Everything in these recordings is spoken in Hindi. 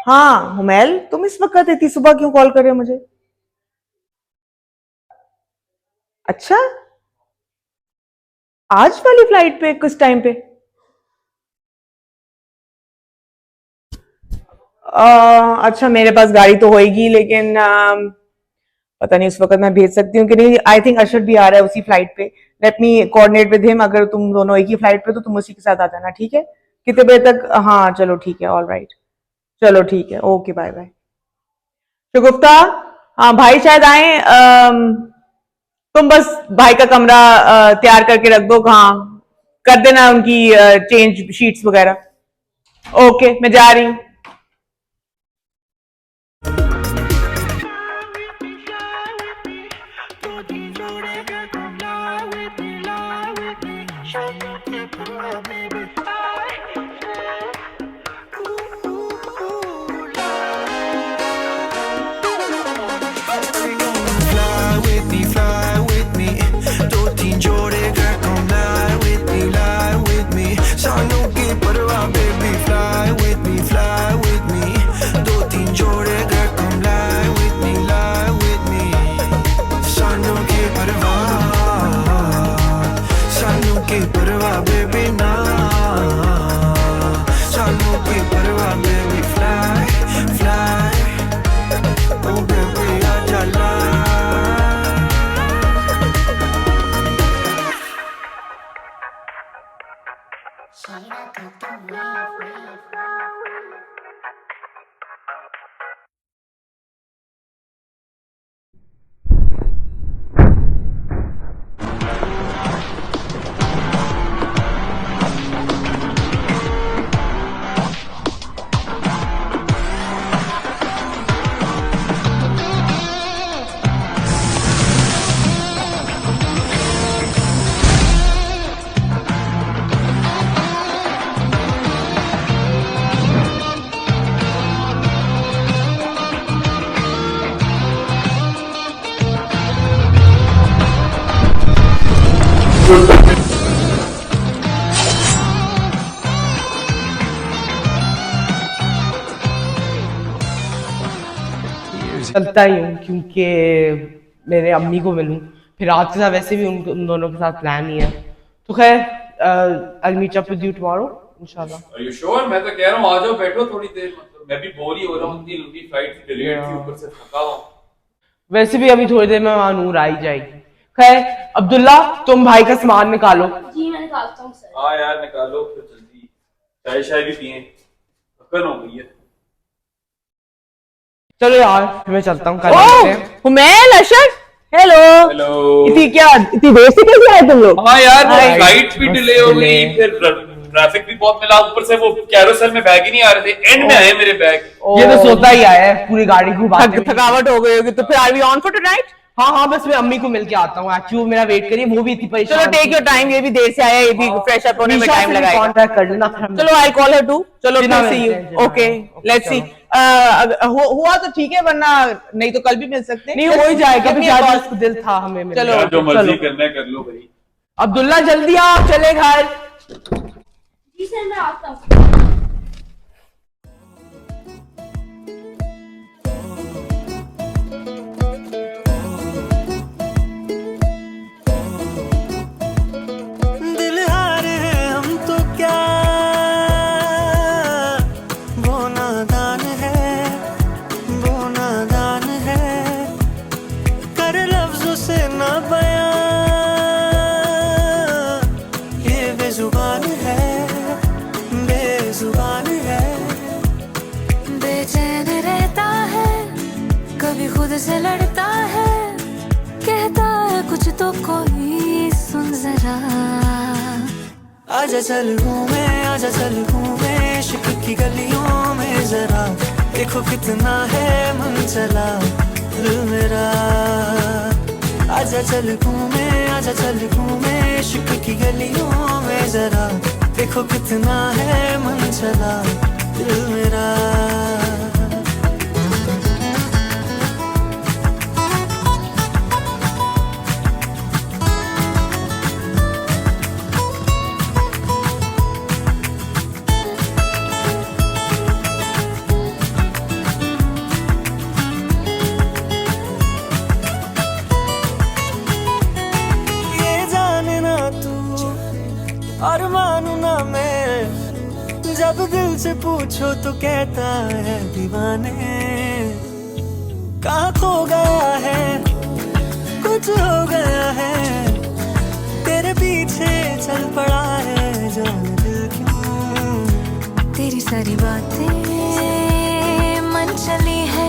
हाँ हुमैल, तुम इस वक्त इतनी सुबह क्यों कॉल कर रहे हो मुझे? अच्छा, आज वाली फ्लाइट पे किस टाइम पे? अच्छा, मेरे पास गाड़ी तो होएगी, लेकिन पता नहीं उस वक्त मैं भेज सकती हूँ कि नहीं। आई थिंक अरशद भी आ रहा है उसी फ्लाइट पे। Let me coordinate with him. अगर तुम दोनों एक ही फ्लाइट पे तो तुम उसी के साथ आ जाना, ठीक है? कितने बजे तक? हाँ चलो ठीक है, ऑल राइट। चलो ठीक है, ओके, बाय बाय। शगुफ्ता, हाँ भाई शायद आए। तुम बस भाई का कमरा तैयार करके रख दो। हाँ, कर देना उनकी चेंज शीट्स वगैरह। ओके, मैं जा रही हूँ। चलता ही हूँ, क्योंकि मेरे अम्मी को मिलूं। फिर रात के साथ वैसे भी उन दोनों के साथ प्लान ही है। तो खैर, I meet up with you tomorrow इंशाल्लाह। Are you sure? मैं तो कह रहा हूँ आ जाओ, बैठो थोड़ी देर। मतलब मैं भी बोर ही हो रहा हूँ, इतनी लंबी फ्लाइट डिलेड थी, ऊपर से थका हुआ। वैसे भी अभी थोड़ी देर में वहां नूर आ ही जाएगी। खैर, अब्दुल्ला तुम भाई का सामान निकालो। जी मैं निकालता हूँ सर। हाँ यार निकालो फिर जल्दी, चाय शाय भी पिए, थकन हो गई है। चलो यार, मैं चलता हूँ। हुमैल, अरशद, हेलो। हेलो। इतनी देर से कैसे आए तुम लोग? हाँ यार, वो Right. फ्लाइट भी डिले हो गई, फिर ट्रैफिक भी बहुत मिला, ऊपर से वो कैरोसेल में बैग ही नहीं आ रहे थे, एंड में आए मेरे बैग। ये तो सोता ही आया है, पूरी गाड़ी की बात। थकावट हो गई होगी, तो फिर are we on for tonight? हाँ हाँ, बस मैं अम्मी को मिल के आता हूँ, एक्चुअली मेरा वेट करिए, वो भी इतनी परेशान। चलो टेक योर टाइम, ये भी देर से आया, ये भी फ्रेश अप होने में टाइम लगाएगा। कांटेक्ट कर लेना फिर हम। चलो आई कॉल हर टू, चलो जिना सी यू, मिलते हैं, जिना। Okay let's see. हुआ तो ठीक है, वरना नहीं तो कल भी मिल सकते हैं। नहीं हो ही जाएगा, Give me अभी a call. आज दिल था हमें मिलने चलो, का। यार जो मर्जी चलो। करना है कर लो भाई। अब्दुल्ला जल्दी आओ, चले घर। जी सर मैं आता हूँ। दिल हार है हम तो क्या, वो नादान है, वो नादान है, कर लफ्जों से ना बयां, ये बेजुबान है, बेजुबान है। बेचैन रहता है, कभी खुद से लड़ता है, कहता है कुछ तो कोई सुन जरा। आजा चल घूमे, आजा चल घूमे इश्क की गलियों में जरा, देखो कितना है मन चला दिल मेरा। आजा चल घूमे, आजा चल घूमे इश्क की गलियों में जरा, देखो कितना है मन चला दिल मेरा। ये जाने ना तू और मानू ना मैं, जब दिल से पूछो तो कहता है दीवाने। कहाँ खो गया है, कुछ हो गया है, तेरे पीछे चल पड़ा है जाने दिल क्यों। तेरी सारी बातें मन चली है,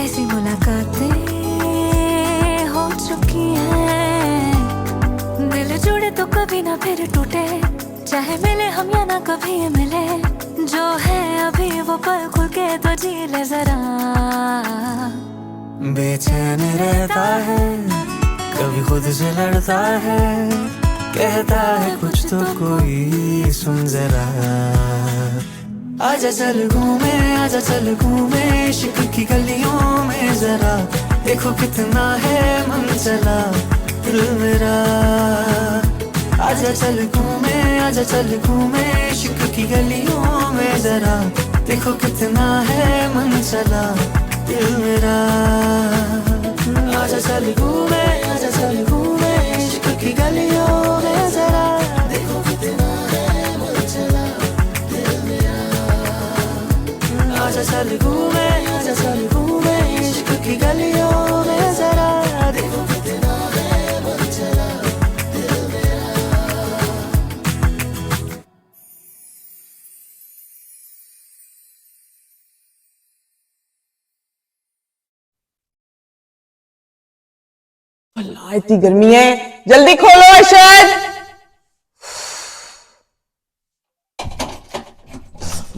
ऐसी मुलाकातें हो चुकी हैं। दिल जुड़े तो कभी ना फिर टूटे, चाहे मिले हम या ना कभी मिले, जो है अभी वो पल खुल के तो जी ले जरा। बेचैन रहता है, कभी खुद से लड़ता है, कहता है कुछ तो कोई सुन जरा। आजा चल घूमे, आजा चल घूमे इश्क की गलियों में जरा, देखो कितना है मन चला दिल मेरा। आजा चल घूमे, आजा चल घूमे इश्क की गलियों में जरा, देखो कितना है मन चला दिल मेरा। आजा चल घूमे, आजा चल घूमे इश्क की गलियों में जरा, देखो कितना है मन चला दिल मेरा। आजा चल घूमे, आजा चल घूमे इश्क की गलियों में जरा, देखो कितना है मन चला दिल मेरा। अल्लाह इतनी गर्मी है, जल्दी खोलो अरशद।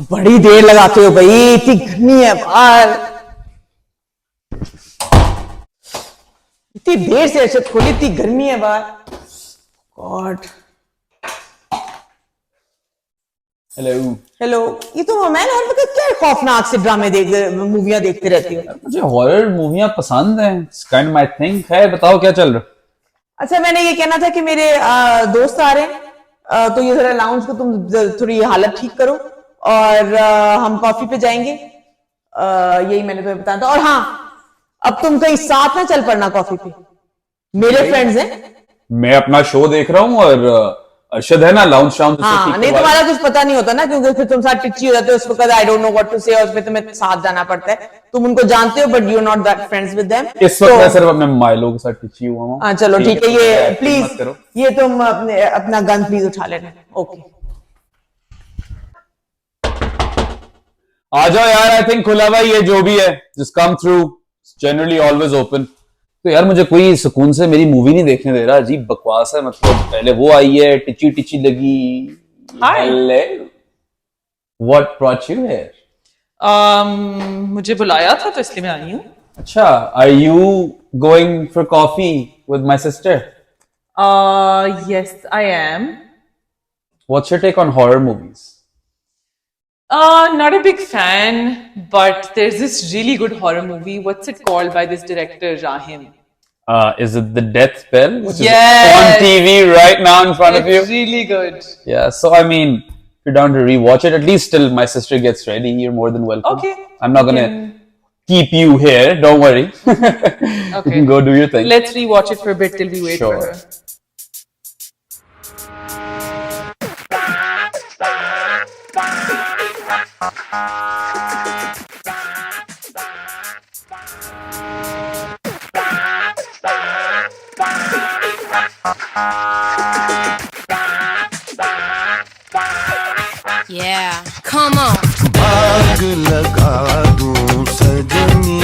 बड़ी देर लगाते हो भाई, इतनी गर्मी है बाहर। इतनी देर से अरशद खोली, इतनी गर्मी है बाहर। गॉड। हेलो। हेलो, ये तुम मैंने हर वक्त क्या खौफनाक से ड्रामे मूवियां देखते रहती हो? मुझे हॉरर मूवियां पसंद हैं, इट्स काइंड माय थिंग। है बताओ क्या चल रहा है? अच्छा, मैंने ये कहना था कि मेरे दोस्त आ रहे हैं, तो ये जरा लाउंज को तुम थोड़ी हालत ठीक करो, और हम कॉफी पे जाएंगे। यही मैंने तुम्हें बताया था। और हाँ, अब तुम कहीं साथ ना चल पड़ना कॉफी पे, मेरे फ्रेंड्स हैं। मैं अपना शो देख रहा हूँ और अरशद है ना लाउंज शाउंज उससे हाँ, ठीक नहीं करवा तुम्हारा कुछ पता नहीं होता ना, क्योंकि फिर तुम साथ टिच्ची हो जाते हो उस वक्त, I don't know what to say, और उसमें तुम्हें साथ जाना पड़ता है। तुम उनको जानते हो but you are not that friends with them. इस वक्त मैं सिर्फ अपने माइलो के साथ टिची हुआ हूँ। हाँ चलो ठीक है, ये acting मत प्लीज, करो। ये तुम अपना गन प्लीज उठा लेना। ओके आ जाओ यार, आई थिंक खुला हुआ ये जो भी है, just come through, generally always open. तो यार मुझे कोई सुकून से मेरी मूवी नहीं देखने दे रहा, अजीब बकवास है। मतलब पहले वो आई है, टिची टिची लगी। हाय, व्हाट ब्रॉट यू हियर? मुझे बुलाया था तो इसलिए मैं आई हूँ। अच्छा, are you going for coffee with my sister? Yes, I am. What's your take on horror movies? Not a big fan, but there's this really good horror movie. What's it called by this director, Rahim? Is it The Death Bell, which is Yes. on TV right now in front of you? It's really good. Yeah, so I mean, if you're down to rewatch it, at least till my sister gets ready, you're more than welcome. Okay. I'm not gonna keep you here, don't worry. You can go do your thing. Let's rewatch it for a bit till we wait Sure. for her. Yeah, come on. आग लगा दूं सजनी,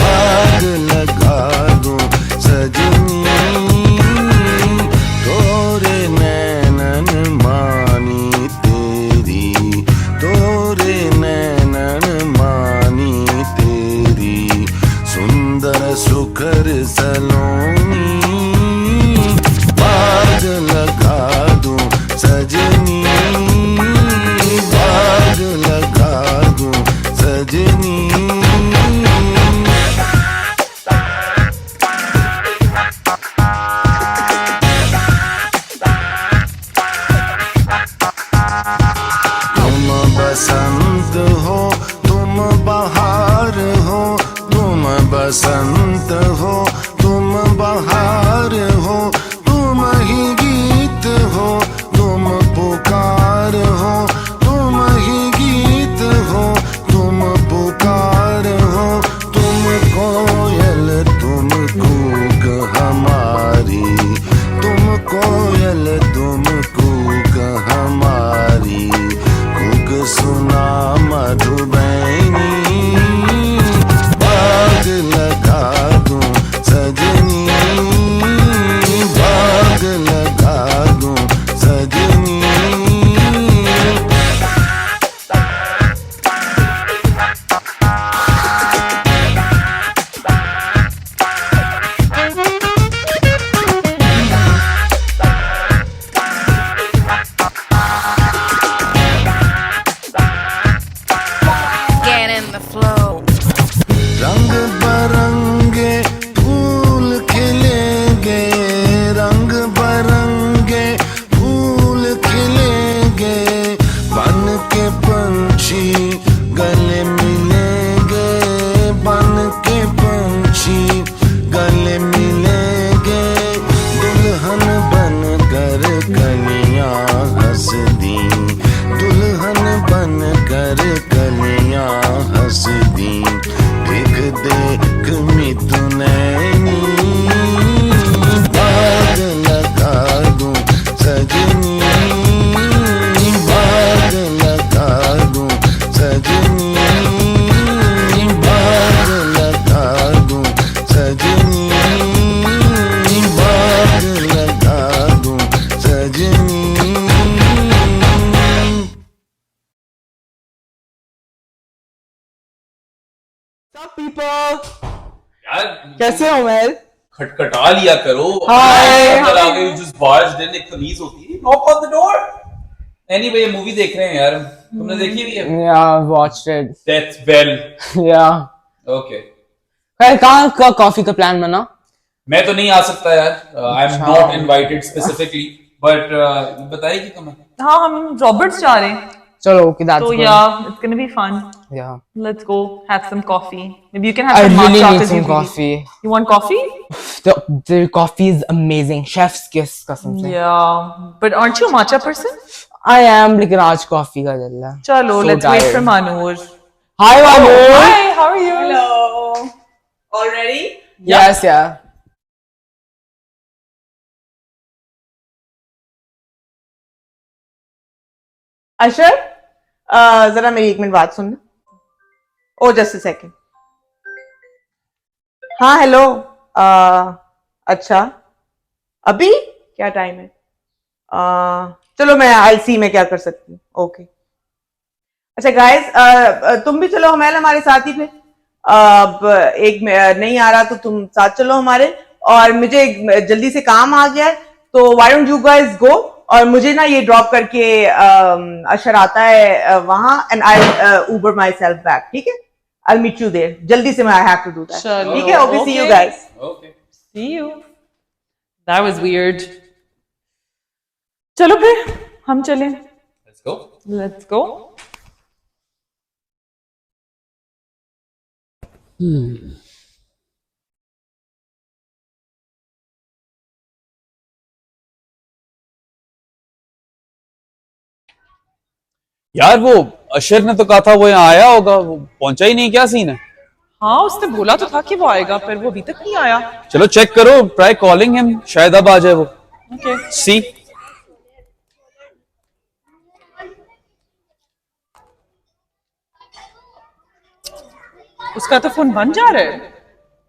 आग लगा दूं सजनी, तोरे नैनन मानी तेरी, तोरे नैनन मानी तेरी, सुंदर सुखर सलोनी, आग लगा दूं सजनी, आग लगा दूं सजनी। तुम बसंत हो, तुम बहार हो, तुम बसंत हो, तुम बहार हो, तुम ही गीत हो, तुम पुकार हो, तुम ही गीत हो, तुम पुकार हो, तुम कोयल, तुम कूक हमारी, तुम कोयल, तुम कूक हमारी, कूक सुना मधुबैनी, बाग लगा दूं सजनी, बाग लगा दूं सजनी। Get in the flow. रंग बरंगे फूल खिलेंगे, रंग बरंगे फूल खिलेंगे, बन के पंछी गले मिलेंगे, बन के पंछी गले मिलेंगे, दुल्हन बन कर कलियां हंस दी, दुल्हन बन कर कलियां हंस दी, देख देख मिथुनैनी, बाग लगा दूं सजनी, बाग लगा दूं सजनी, बाग लगा दूं सजनी, बाग लगा दूं सजनी। What's up, people? यार कैसे हो मेल? खटखटा लिया करो। Hi, अंदर how आ गए, just barged in, एक तमीज होती है, knock on the door. Anyway, ये मूवी देख रहे हैं यार, तुमने देखी हुई है? Yeah, I've watched it. Death Bell. Yeah. Okay. कहाँ का कॉफी का प्लान बना? मैं तो नहीं आ सकता यार, I'm not invited specifically, but बताइए कि तुम्हें। हाँ, हम रॉबर्ट्स जा रहे हैं. चलो, okay, that's So good. yeah, it's gonna be fun. Yeah. Let's go have some coffee. Maybe you can have I some really matcha need 'cause some you really- coffee. You want coffee? The coffee is amazing. Chef's kiss कसम से. Yeah, but aren't you a matcha person? I am, लेकिन आज कॉफी का दिल है. Chalo, So let's wait tired. for Manur. Hi, Manu. Hi, how are you? Hello. All ready? Yes, yeah. अशर, जरा मेरी एक मिनट बात सुनना. ओ जस्ट अ सेकंड. हाँ हेलो. अच्छा, अभी क्या टाइम है? चलो मैं आई सी मैं क्या कर सकती हूँ. ओके. अच्छा गाइस, तुम भी चलो हमें हमारे साथ ही फिर. अब एक नहीं आ रहा तो तुम साथ चलो हमारे, और मुझे एक जल्दी से काम आ गया है, तो why don't you guys go, और मुझे ना ये ड्रॉप करके अशर आता है वहां, and I Uber myself back, ठीक है? आई मीट यू देयर, जल्दी से, मैं I have to do that, चलो, ठीक है? Okay, see you okay. Guys. Okay, See you. That was weird. चलो फिर हम चलें। Let's go. Let's go. यार वो अशर ने तो कहा था वो यहाँ आया होगा, वो पहुंचा ही नहीं, क्या सीन है? हाँ, उसने बोला तो था कि वो आएगा, पर वो अभी तक नहीं आया। चलो चेक करो, ट्राई कॉलिंग हिम, शायद अब आ जाए वो। Okay. सी। उसका तो फोन बंद जा रहा है।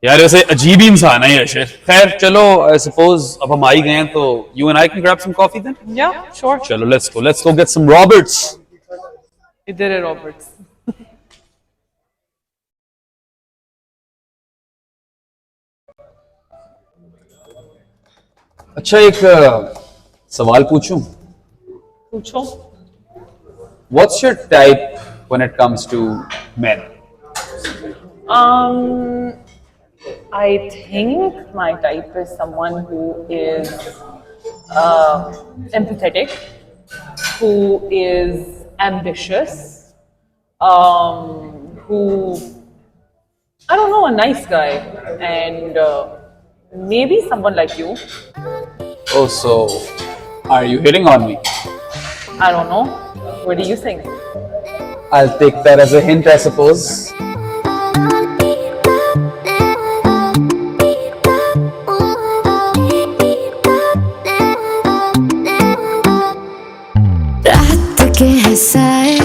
यार वैसे अजीब ही इंसान है ये अशर। खैर चलो, आई सपोज अब हम आ ही गए हैं तो you and I can grab some coffee then. Yeah, sure. चलो let's go get some Roberts. इधर है रॉबर्ट्स। अच्छा एक सवाल पूछूं? पूछो। What's your type when it comes to men? I think my type is someone who is empathetic, who is ambitious, who, I don't know, a nice guy, and maybe someone like you. Oh, so are you hitting on me? I don't know. What do you think? I'll take that as a hint, I suppose. रात के हैं साए,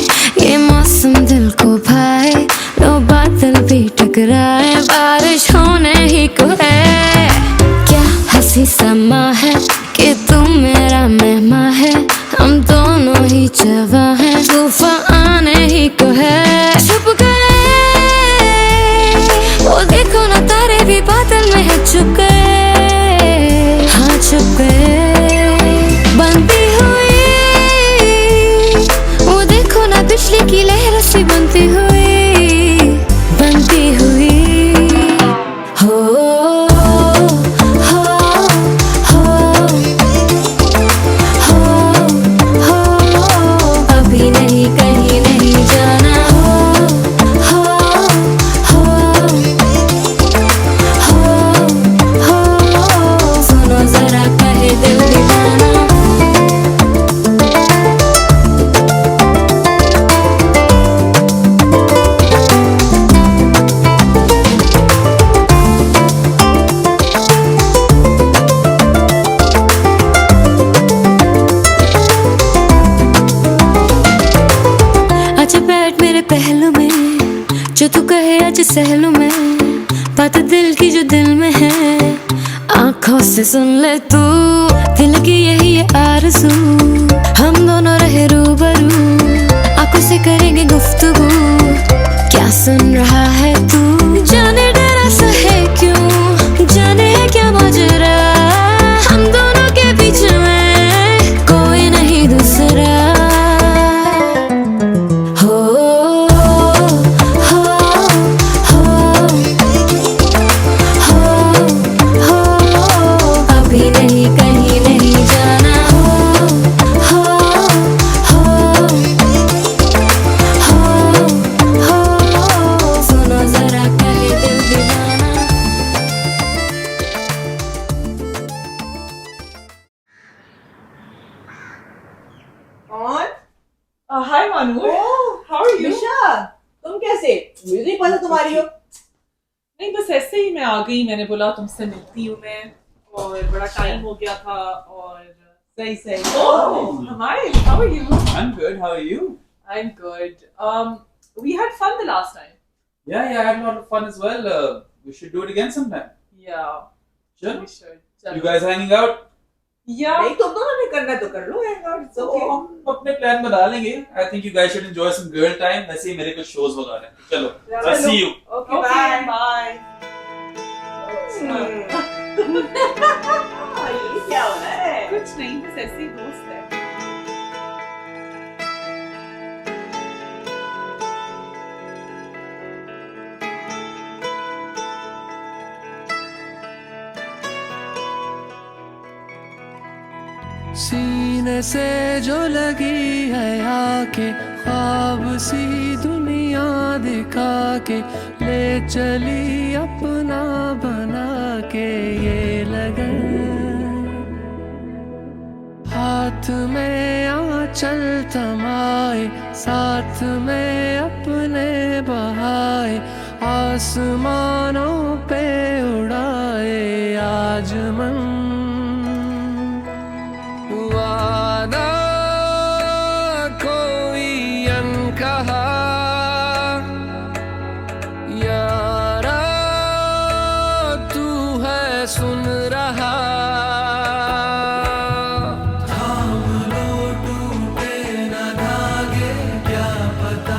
ये मौसम दिल को भाए, लो बादल भी टकराए, बारिश होने ही को है। क्या हंसी समा है कि तू मेरा मेहमान है, हम दोनों ही जवा हैं, तूफान आने ही को है। छुप गए वो देखो ना, तारे भी बादल में है छुप गए, हाँ छुप गए। बनती हुई वो देखो ना, बिजली की लहर सी बनती हुई, बनती हुई। हो हो हो हो, अभी नहीं कहीं नहीं जाना। हो हो, सुनो जरा कहे दिल दीवाना। आज बैठ मेरे पहलू में, जो तू कहे आज सहलू में, बात दिल की जो दिल में है, आंखों से सुन ले तू, दिल की यही है आरज़ू, हम दोनों रहे रूबरू, आंखों से करेंगे गुफ्तगू। क्या सुन रहा है तू? जाने डरा सा है क्यों, जाने है क्या माजरा, हम दोनों के बीच में कोई नहीं दूसरा। हो हो हो, अभी नहीं कहीं नहीं जाना। हो सुनो जरा कहे दिल दीवाना। कौन? Hi Manu. How are you? निशा, तुम कैसे? मुझे नहीं पता तुम्हारी हो। नहीं, बस ऐसे ही मैं आ गई, मैंने बोला तुमसे मिलती हूँ मैं, और बड़ा टाइम हो गया था, और सही सही। Oh, hi. How are you? I'm good. How are you? I'm good. We had fun the last time. Yeah, I had a lot of fun as well. We should do it again sometime. Yeah, Sure. we should. You guys hanging out? या नहीं तुम दोनों ने करना तो कर लो it's तो okay. हम अपने प्लान बना लेंगे. I think you guys should enjoy some girl time. वैसे ही मेरे कुछ shows वगैरह हैं. चलो, I'll see you. Okay, okay bye. Bye ये क्या हो रहा है? कुछ नहीं, बस ऐसे ही दोस्त है. सीने से जो लगी है आके ख्वाब सी दुनिया दिखा के ले चली अपना बना के ये लगन हाथ में आंचल थमाए साथ में अपने बहाए आसमानों पे उड़ाए आज मन वादा कोई अनकहा यारा तू है सुन रहा थाम लो टूटे न धागे क्या पता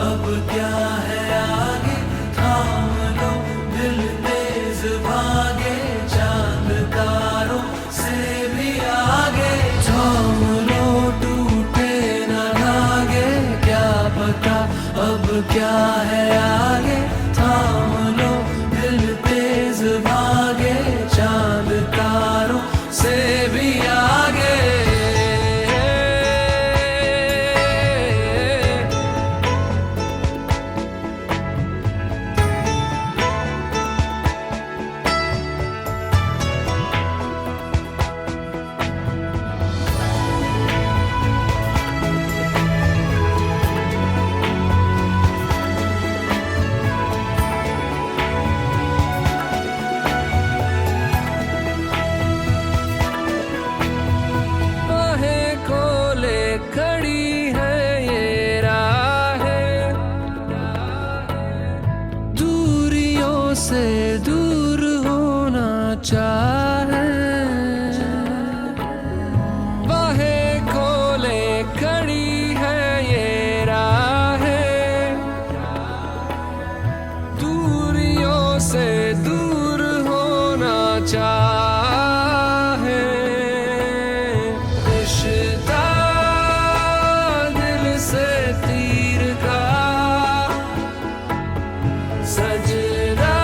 अब क्या है आगे थाम लो दिल तेज भागे चांद तारों से भी आगे थाम लो टूटे न धागे क्या पता अब क्या है आगे थाम लो दिल तेज भागे चांद तारों से भी आगे बाहें खोले खड़ी है ये राहें दूरियों से दूर होना चाहे बाहें खोले खड़ी है ये राहें दूरियों से दूर होना चाहे रिश्ता दिल से तीर का सजना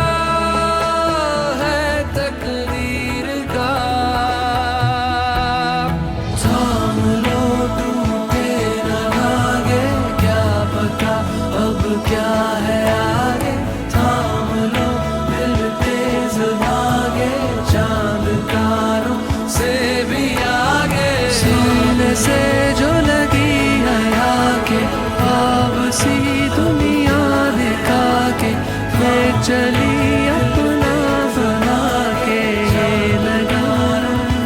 है तकदीर का थाम लो टूटे न भागे क्या पता अब क्या है आगे थाम लो दिल तेज भागे चांद तारों से भी आगे सीने से जो लगी है आके ख्वाब सी दुनिया दिखा के ले चली अपना बना के ये लगा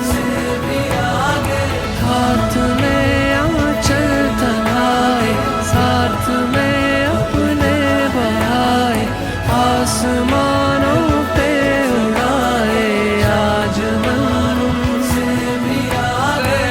से भी आगे हाथ में आंचल थमाए साथ में अपने बहाए आसमानों पे उड़ाए आज मन से भी आगे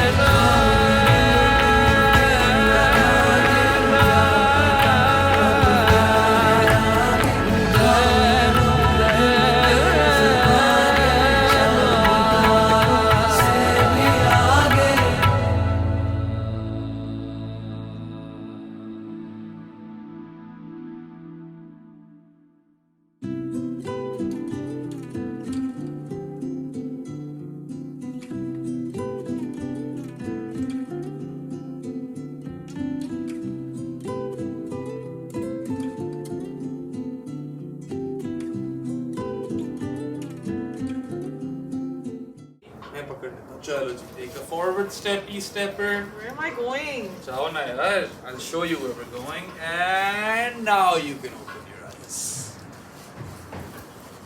मैं पकड़ लेता हूँ चलो जी take a forward step stepper Where am I going? जाओ ना यार I'll show you where we're going and now you can open your eyes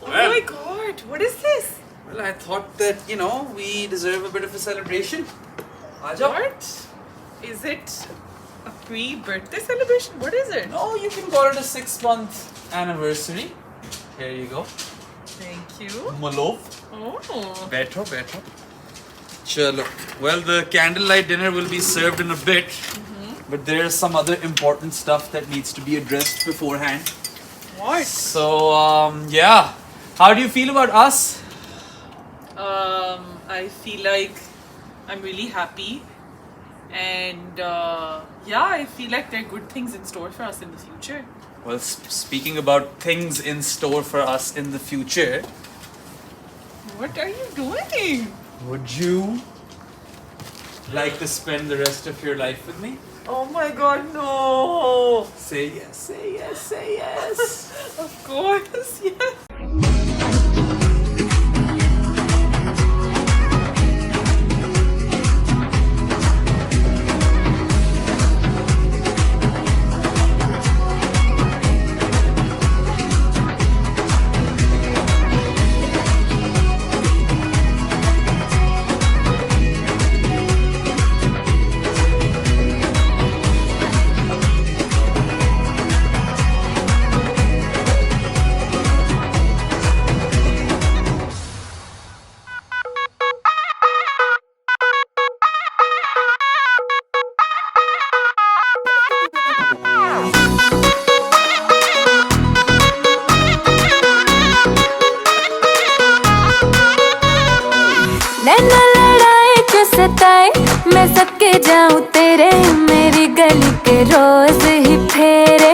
Oh my god, what is this? well I thought that you know we deserve a bit of a celebration आ जाओ What? Is it a pre-birthday celebration? What is it? no you can call it a 6-month anniversary here you go Thank you. Malov Oh. बैठो बैठो Chalo. Well, the candlelight dinner will be served in a bit, but there's some other important stuff that needs to be addressed beforehand. What? So, yeah. How do you feel about us? I feel like I'm really happy, and yeah, I feel like there are good things in store for us in the future. Well, speaking about things in store for us in the future, What are you doing? would you like to spend the rest of your life with me? Oh my god, no! Say yes, say yes, say yes. Of course, yes. नैना लड़ाए क्यों सताए, मैं सबके जाऊं तेरे, मेरी गली के रोज ही फेरे।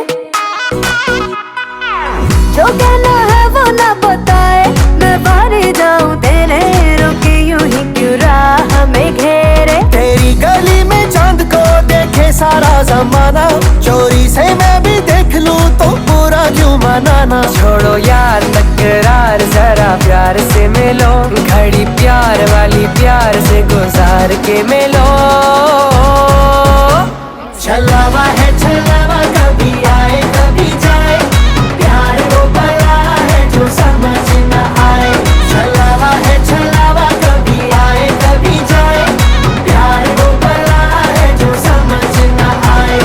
जो कहना है वो ना बताए, मैं बाहर जाऊं तेरे, रोके यूं ही क्यों राह में घेरे। तेरी गली में चांद को देखे सारा जमाना, चोरी से मैं भी देख लूं तो पूरा क्यों मनाना। छोड़ो यार तकरार, जरा प्यार से मिलो, घड़ी प्यार वाली प्यार से गुजार के मिलो। छलावा है छलावा, कभी आए कभी जाए, प्यार वो बला है जो समझ न आए। छलावा है छलावा, कभी आए कभी जाए, प्यार वो बला है जो समझ न आए।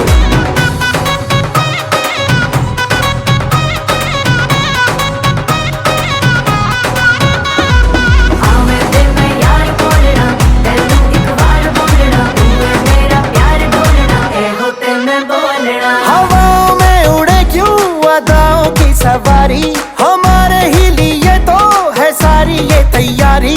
हवाओं में उड़े क्यों अदाओं की सवारी, हमारे ही लिए तो है सारी ये तैयारी।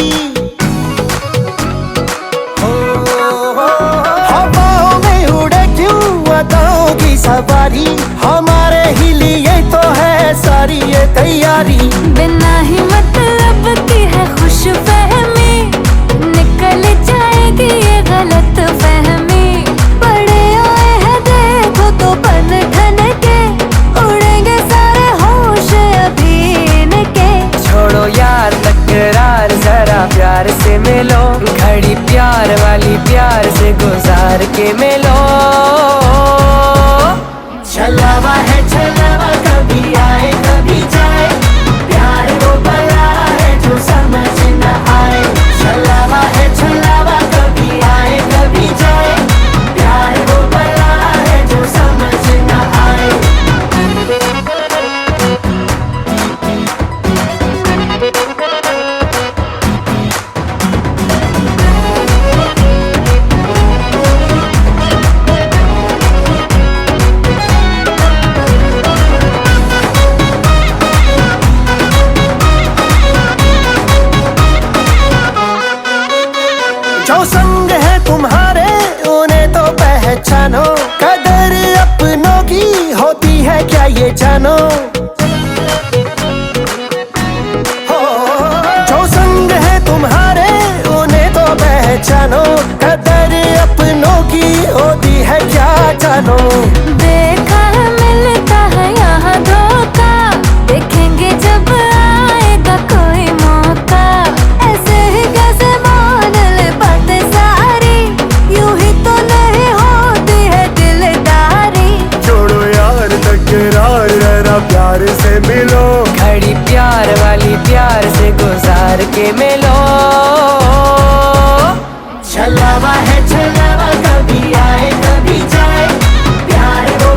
हवाओं में उड़े क्यों अदाओं की सवारी, हमारे ही लिए तो है सारी ये तैयारी। बिना ही मतलब की है खुश फहमी, निकल जाएगी ये गलत फहमी। पड़े हुए हैं देखो तो बन ठन के, उड़ेंगे सारे होश अभी इनके। छोड़ो यार तकरार, जरा प्यार से मिलो, घड़ी प्यार वाली प्यार से गुजार के मिलो। छलावा है छलावा, कभी आए कभी जाए, प्यार वो बला है जो समझ न आए। छलावा है छलावा, कभी आए कभी जाए, प्यार वो बला है जो समझ न आए। जो संग है तुम्हारे उन्हें तो पहचानो, कदर अपनों की होती है क्या ये जानो। हो, जो संग है तुम्हारे उन्हें तो पहचानो, कदर अपनों की होती है क्या जानो। देखा है मिलता है यहाँ धोखा, देखेंगे जब आएगा कोई मौका। ऐसे ही कैसे मान ले बातें सारी, यूं ही तो नहीं होती है दिलदारी। छोड़ो यार तकरार, जरा प्यार से मिलो, घड़ी प्यार वाली प्यार से गुजार के मिलो। छलावा है छलावा, कभी आए कभी जाए, प्यार वो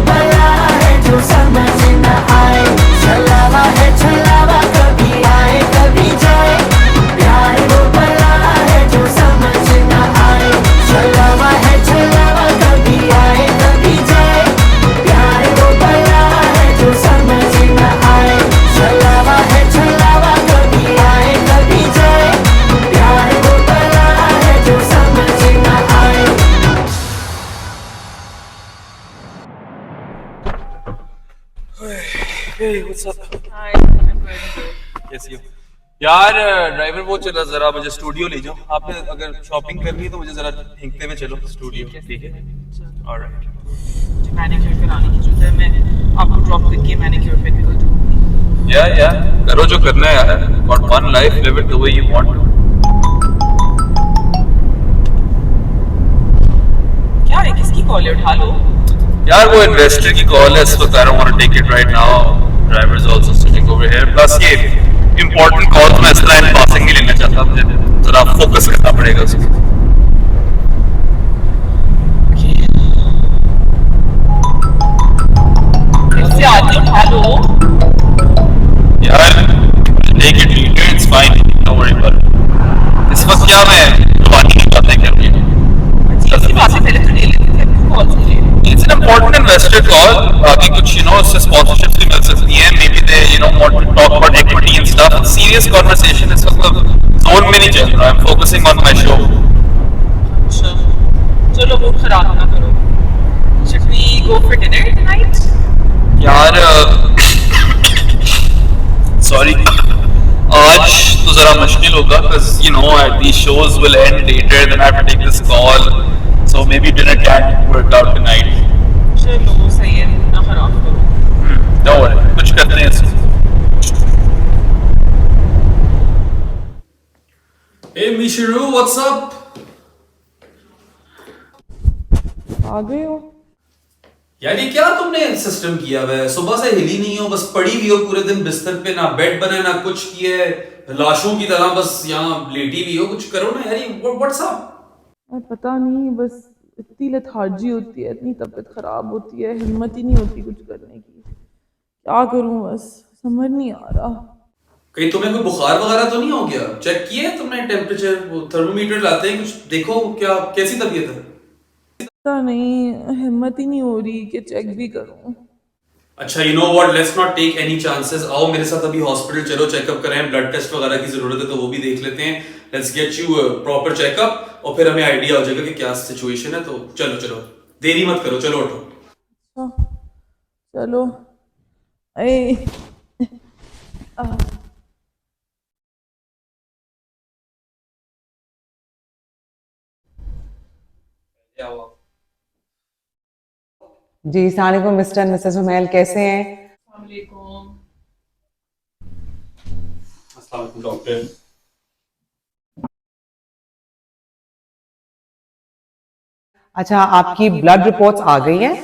Hey, what's up? Hi, I'm good. कैसी हो? यार ड्राइवर वो चला जरा मुझे स्टूडियो ले जाओ। आपने अगर शॉपिंग करनी है तो मुझे जरा फेंकते हुए चलो स्टूडियो, ठीक है? ऑलराइट। मुझे मैनिक्योर कराने की जरूरत है, मैं आपको ड्रॉप करके मैनिक्योर पे निकल जाऊंगी। या करो जो करना है यार। Got one life, live it the way you want to. क्या है, किसकी कॉल है, उठा लो। यार वो इन्वेस्टर की कॉल है इस वक्त। I don't want to take it right now. Driver is also sitting over here. Plus ये इंपॉर्टेंट कॉल मैं इस तरह इन पासिंग नहीं लेना चाहता। मुझे जरा फोकस करना पड़ेगा उस पर। इससे आगे उठा लो। यार take it later, it's fine, don't worry about it. इस वक्त क्या मैं जवानी की बातें कर रही हूँ। ऐसी बातें पहले तो ले लेते थे, अब कॉल से ले। It's an important investor call. बाकी कुछ उससे sponsorships भी मिल सकती हैं. Maybe they want to talk about equity and stuff. Serious conversation इस वक्त zone में नहीं चल रहा. I'm focusing on my show. अच्छा, चलो मूड खराब ना करो। Should we go for dinner tonight? यार sorry, आज तो जरा मुश्किल होगा because these shows will end later. Then I have to take this call. So maybe dinner can't work out tonight. चलो सही है, मूड ना खराब करो। Don't worry, कुछ करते हैं इसमें. Hey Mishiru, what's up? आ गए हो? यार ये क्या तुमने सिस्टम किया हुआ है? सुबह से हिली नहीं हो, बस पड़ी हुई हो पूरे दिन बिस्तर पे, ना बेड बना ना कुछ किया है, लाशों की तरह बस यहाँ लेटी हुई हो। कुछ करो ना यार, ये व्हाट्स अप? पता नहीं, बस इतनी लेथार्जी होती है, इतनी तबीयत खराब होती है, हिम्मत ही नहीं होती कुछ करने की। क्या करूं, बस समझ नहीं आ रहा। कहीं तुम्हें कोई बुखार वगैरह तो नहीं हो गया? चेक किया है तुमने टेम्परेचर? वो थर्मोमीटर लाते हैं, कुछ देखो क्या कैसी तबीयत है? पता नहीं, हिम्मत ही नहीं हो रही कि चेक भी करूं। अच्छा, you know what, let's not take any chances. आओ मेरे साथ अभी हॉस्पिटल चलो, चेकअप कराएं, ब्लड टेस्ट वगैरह की जरूरत है तो वो भी देख लेते हैं। Let's get you proper checkup और फिर हमें आइडिया हो जाएगा कि क्या सिचुएशन है। तो चलो चलो, देरी मत करो, चलो उठो। अच्छा, चलो। ए, जी अस्सलाम वालेकुम मिस्टर एंड मिसेस हुमैल, कैसे हैं? अस्सलाम वालेकुम डॉक्टर। अच्छा, आपकी ब्लड रिपोर्ट्स आ गई हैं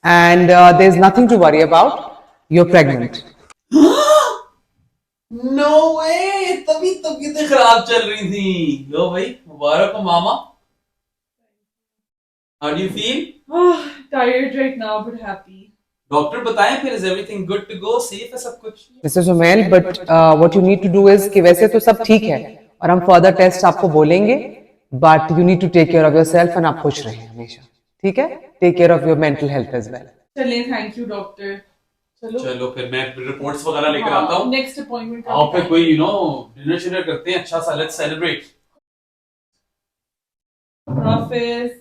and there is nothing to worry about, you are pregnant. No way, तभी तबीयतें खराब चल रही थी। लो भाई, मुबारक हो मामा। How do you feel? Tired right now but happy. Doctor बताएं फिर, is everything good to go? Safe है सब कुछ? Mrs Humail, but what you need to do is कि वैसे तो सब ठीक है और हम फर्दर टेस्ट आपको बोलेंगे, but you need to take care of yourself and आप खुश रहें हमेशा, ठीक है? Take care of your mental health as well. चलिए, थैंक यू डॉक्टर। चलो फिर मैं रिपोर्ट्स वगैरह लेकर आता हूँ। नेक्स्ट अपॉइंटमेंट आओ फिर कोई डिनर शिनर करते हैं अच्छा सा। Let's celebrate. हाफिज।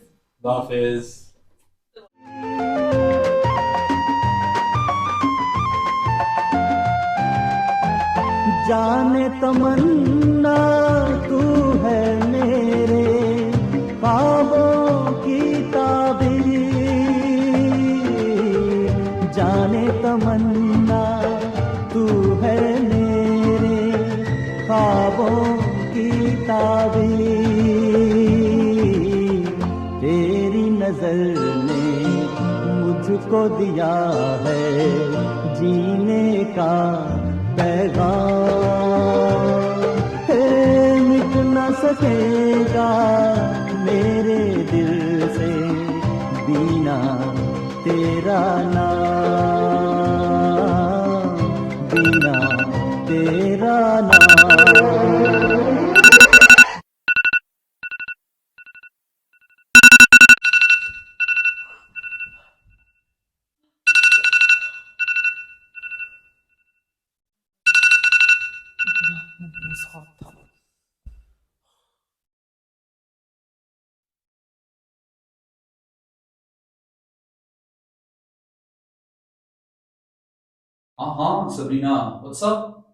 हाफिज। जाने तमन्ना तू है मेरे ख्वाबों की ताबीर, जाने तमन्ना तू है मेरे ख्वाबों की ताबीर, तेरी नजर ने मुझको दिया है जीने का पैगाम, मिट न सकेगा मेरे दिल से बिना तेरा नाम, बिना तेरा नाम। Sabrina, what's up?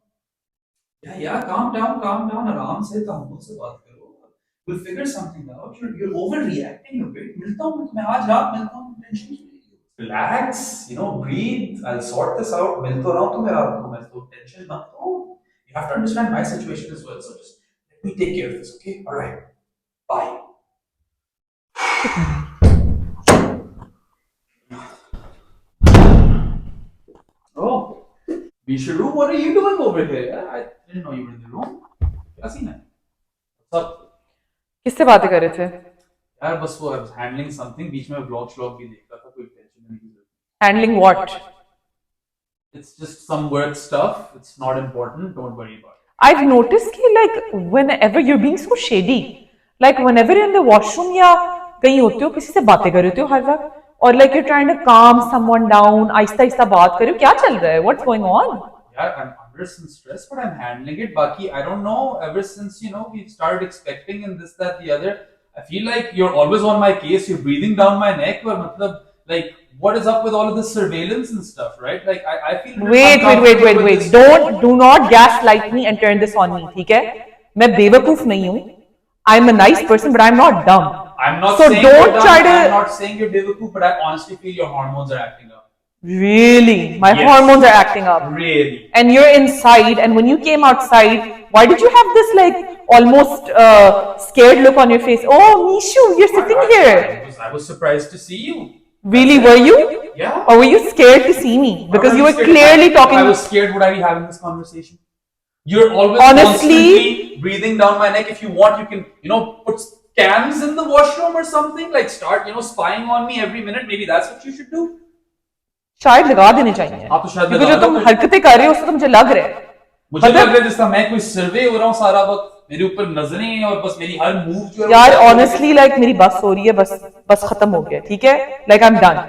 Yeah, calm down, आराम से तहम्मुल से बात करो. We'll figure something out. You're overreacting a bit. मिलता हूँ मैं तुम्हें आज रात मिलता हूँ. Tension क्यों ले रही हो? Relax, breathe. I'll sort this out. मिल तो रहा हूँ तुम्हें रात को. मैं तो tension मत लो. You have to understand my situation as well. So just let me take care of this, okay? All right. Bye. Oh, Bisharu, what are you doing over here? I didn't know you were in the room. क्या सीन है? What's up? किससे बातें कर रहे थे? यार बस वो I was handling something. बीच में vlog भी देख रहा था. कोई टेंशन नहीं थी. Handling what? It's just some work stuff. It's not important. Don't worry about it. I've noticed कि like whenever you're being so shady, like whenever you're in the washroom या कहीं होते हो किसी से बातें कर रहे हो हर वक्त, or like you're trying to calm someone down, Aahista Aahista बात कर रहे हो, क्या चल रहा है? What's going on? Yeah, I'm under some stress, but I'm handling it. Baki, I don't know. Ever since we started expecting and this, that, the other, I feel like you're always on my case. You're breathing down my neck. But matlab, like, what is up with all of this surveillance and stuff, right? Like, I feel. Wait. Do not gaslight me and turn this on me. ठीक है? मैं बेवकूफ नहीं हूँ. I'm a nice person, but I'm not dumb. I'm not So saying don't you're dumb. try to- I'm not saying you're difficult, but I honestly feel your hormones are acting up. Really? My Yes. hormones are acting up. Really. And you're inside, and when you came outside, why did you have this like almost scared look on your face? Oh, Mishu, you're sitting here. I was surprised to see you. Really, were you? Yeah. Or were you scared to see me? Because you were clearly talking. I was scared. Would I be having this conversation? You're always Honestly- constantly breathing down my neck. If you want, you can, put cams in the washroom or something. Like start, spying on me every minute. Maybe that's what you should do. शायद लगा देने चाहिए हाँ, तो शायद क्योंकि लगा जो दो तुम फिर। हरकतें कर रहे हो उससे तो मुझे लग रहा है मुझे मतलब- लग रहा है जिस तरह मैं कोई सर्वे हो रहा हूँ सारा वक्त मेरे ऊपर नजरें और बस मेरी हर मूव जो है यार ऑनेस्टली लाइक मेरी बस हो रही है बस खत्म हो गया ठीक है like I am done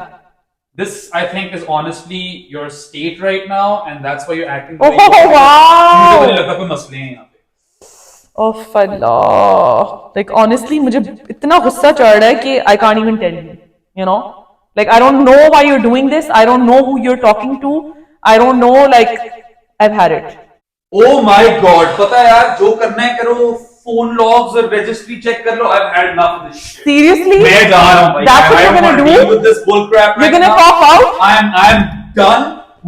This, I think, is honestly your state right now, and that's why you're acting. Oh, wow! मुझे नहीं लगता कोई मसले हैं यहाँ पे. ओफ अल्लाह लाइक ऑनेस्टली मुझे इतना गुस्सा चढ़ रहा है कि I can't even tell you know like I don't know why you are doing this I don't know who you are talking to I don't know like I have had it Oh my God! पता है यार जो करना है करो. Phone logs और registry check कर लो. I've had enough of this shit. Seriously मैं जा रहा हूँ भाई. That's what I you're don't gonna wanna do? deal with this bull crap You're right gonna now. pop out? I'm done.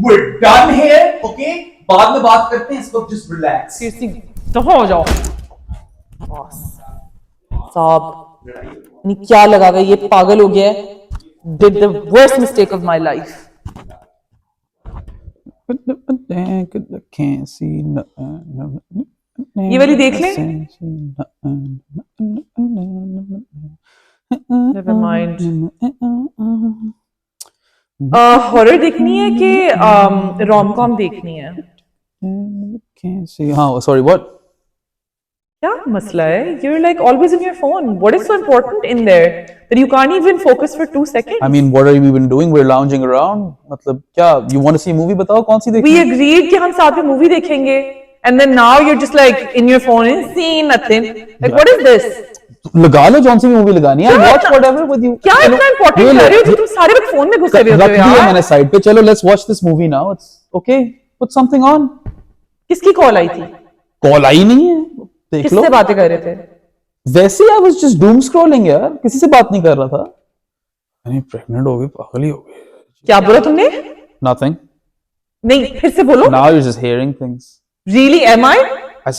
We're done here. Okay? बाद में बात करते हैं. इस वक्त just relax. सीरियसली तो हो जाओ साहब नहीं क्या लगा हुआ है, ये पागल हो गया है did the worst mistake of my life ये वाली देख लें never mind हॉरर देखनी है कि रोम कॉम देखनी है हाँ sorry what क्या मसला है you're like always in your phone what is so important in there that you can't even focus for 2 seconds I mean what are we even doing we're lounging around मतलब क्या you want to see a movie बताओ कौन सी देखनी we है agreed कि हम साथ में मूवी देखेंगे and then now you're just like in your phone and seeing nothing like what is this लगा लो कौन सी मूवी लगानी है क्या watch इतना- whatever with you क्या चलो, इतना important ये कर रहे हो लो, जो तुम सारे वक्त फोन में घुसे हुए रख होते हो दिया यार मैंने साइड पे चलो let's watch this movie now it's okay put something on किसकी कॉल आई थी कॉल आई नहीं है देख लो किससे बातें कर रहे थे वैसे I was just doom scrolling यार किसी से बात नहीं कर रहा था अरे प्रेग्नेंट हो गई पागल ही हो गई क्या बोला तुमने nothing नहीं फिर से बोलो now you're just hearing things really am I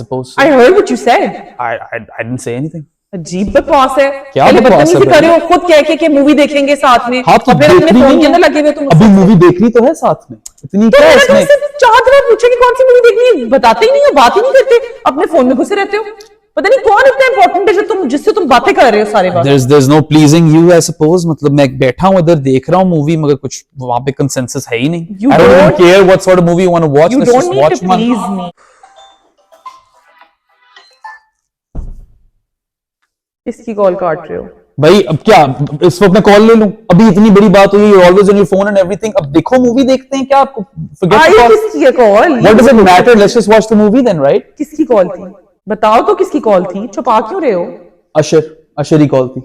suppose so. I heard what you said I didn't say anything अजीब बकवास है क्या पहले बकवास है बदतमीजी भाई? कर रहे हो खुद कह के मूवी देखेंगे साथ में हाँ तो और फिर अपने देखनी फोन नहीं के अंदर है। लगे हुए तुम अभी मूवी देखनी तो है साथ में इतनी तो क्या है मैंने इसमें तुमसे 4 दफा पूछा कि कौन सी मूवी देखनी है बताते ही नहीं हो बात ही नहीं करते अपने फोन में घुसे रहते हो पता नहीं कौन इतना इंपॉर्टेंट है जो तुम जिससे तुम बातें कर रहे हो सारे वक्त there's no pleasing you I suppose मतलब मैं बैठा हूँ इधर देख रहा हूँ मूवी मगर कुछ वहाँ पे कंसेंसस है ही नहीं You I don't even don't- care what sort of movie you want to watch you let's don't just need watch to one please me किसकी कॉल काट रहे हो भाई अब क्या इस वक्त मैं कॉल ले लूं अभी इतनी बड़ी बात हुई you're always on your phone and everything अब देखो मूवी देखते हैं क्या आपको forget आई the call किसकी है call what does it matter let's just watch the movie then right किसकी कॉल थी बताओ तो किसकी कॉल थी छुपा क्यों रहे हो अशर ही कॉल थी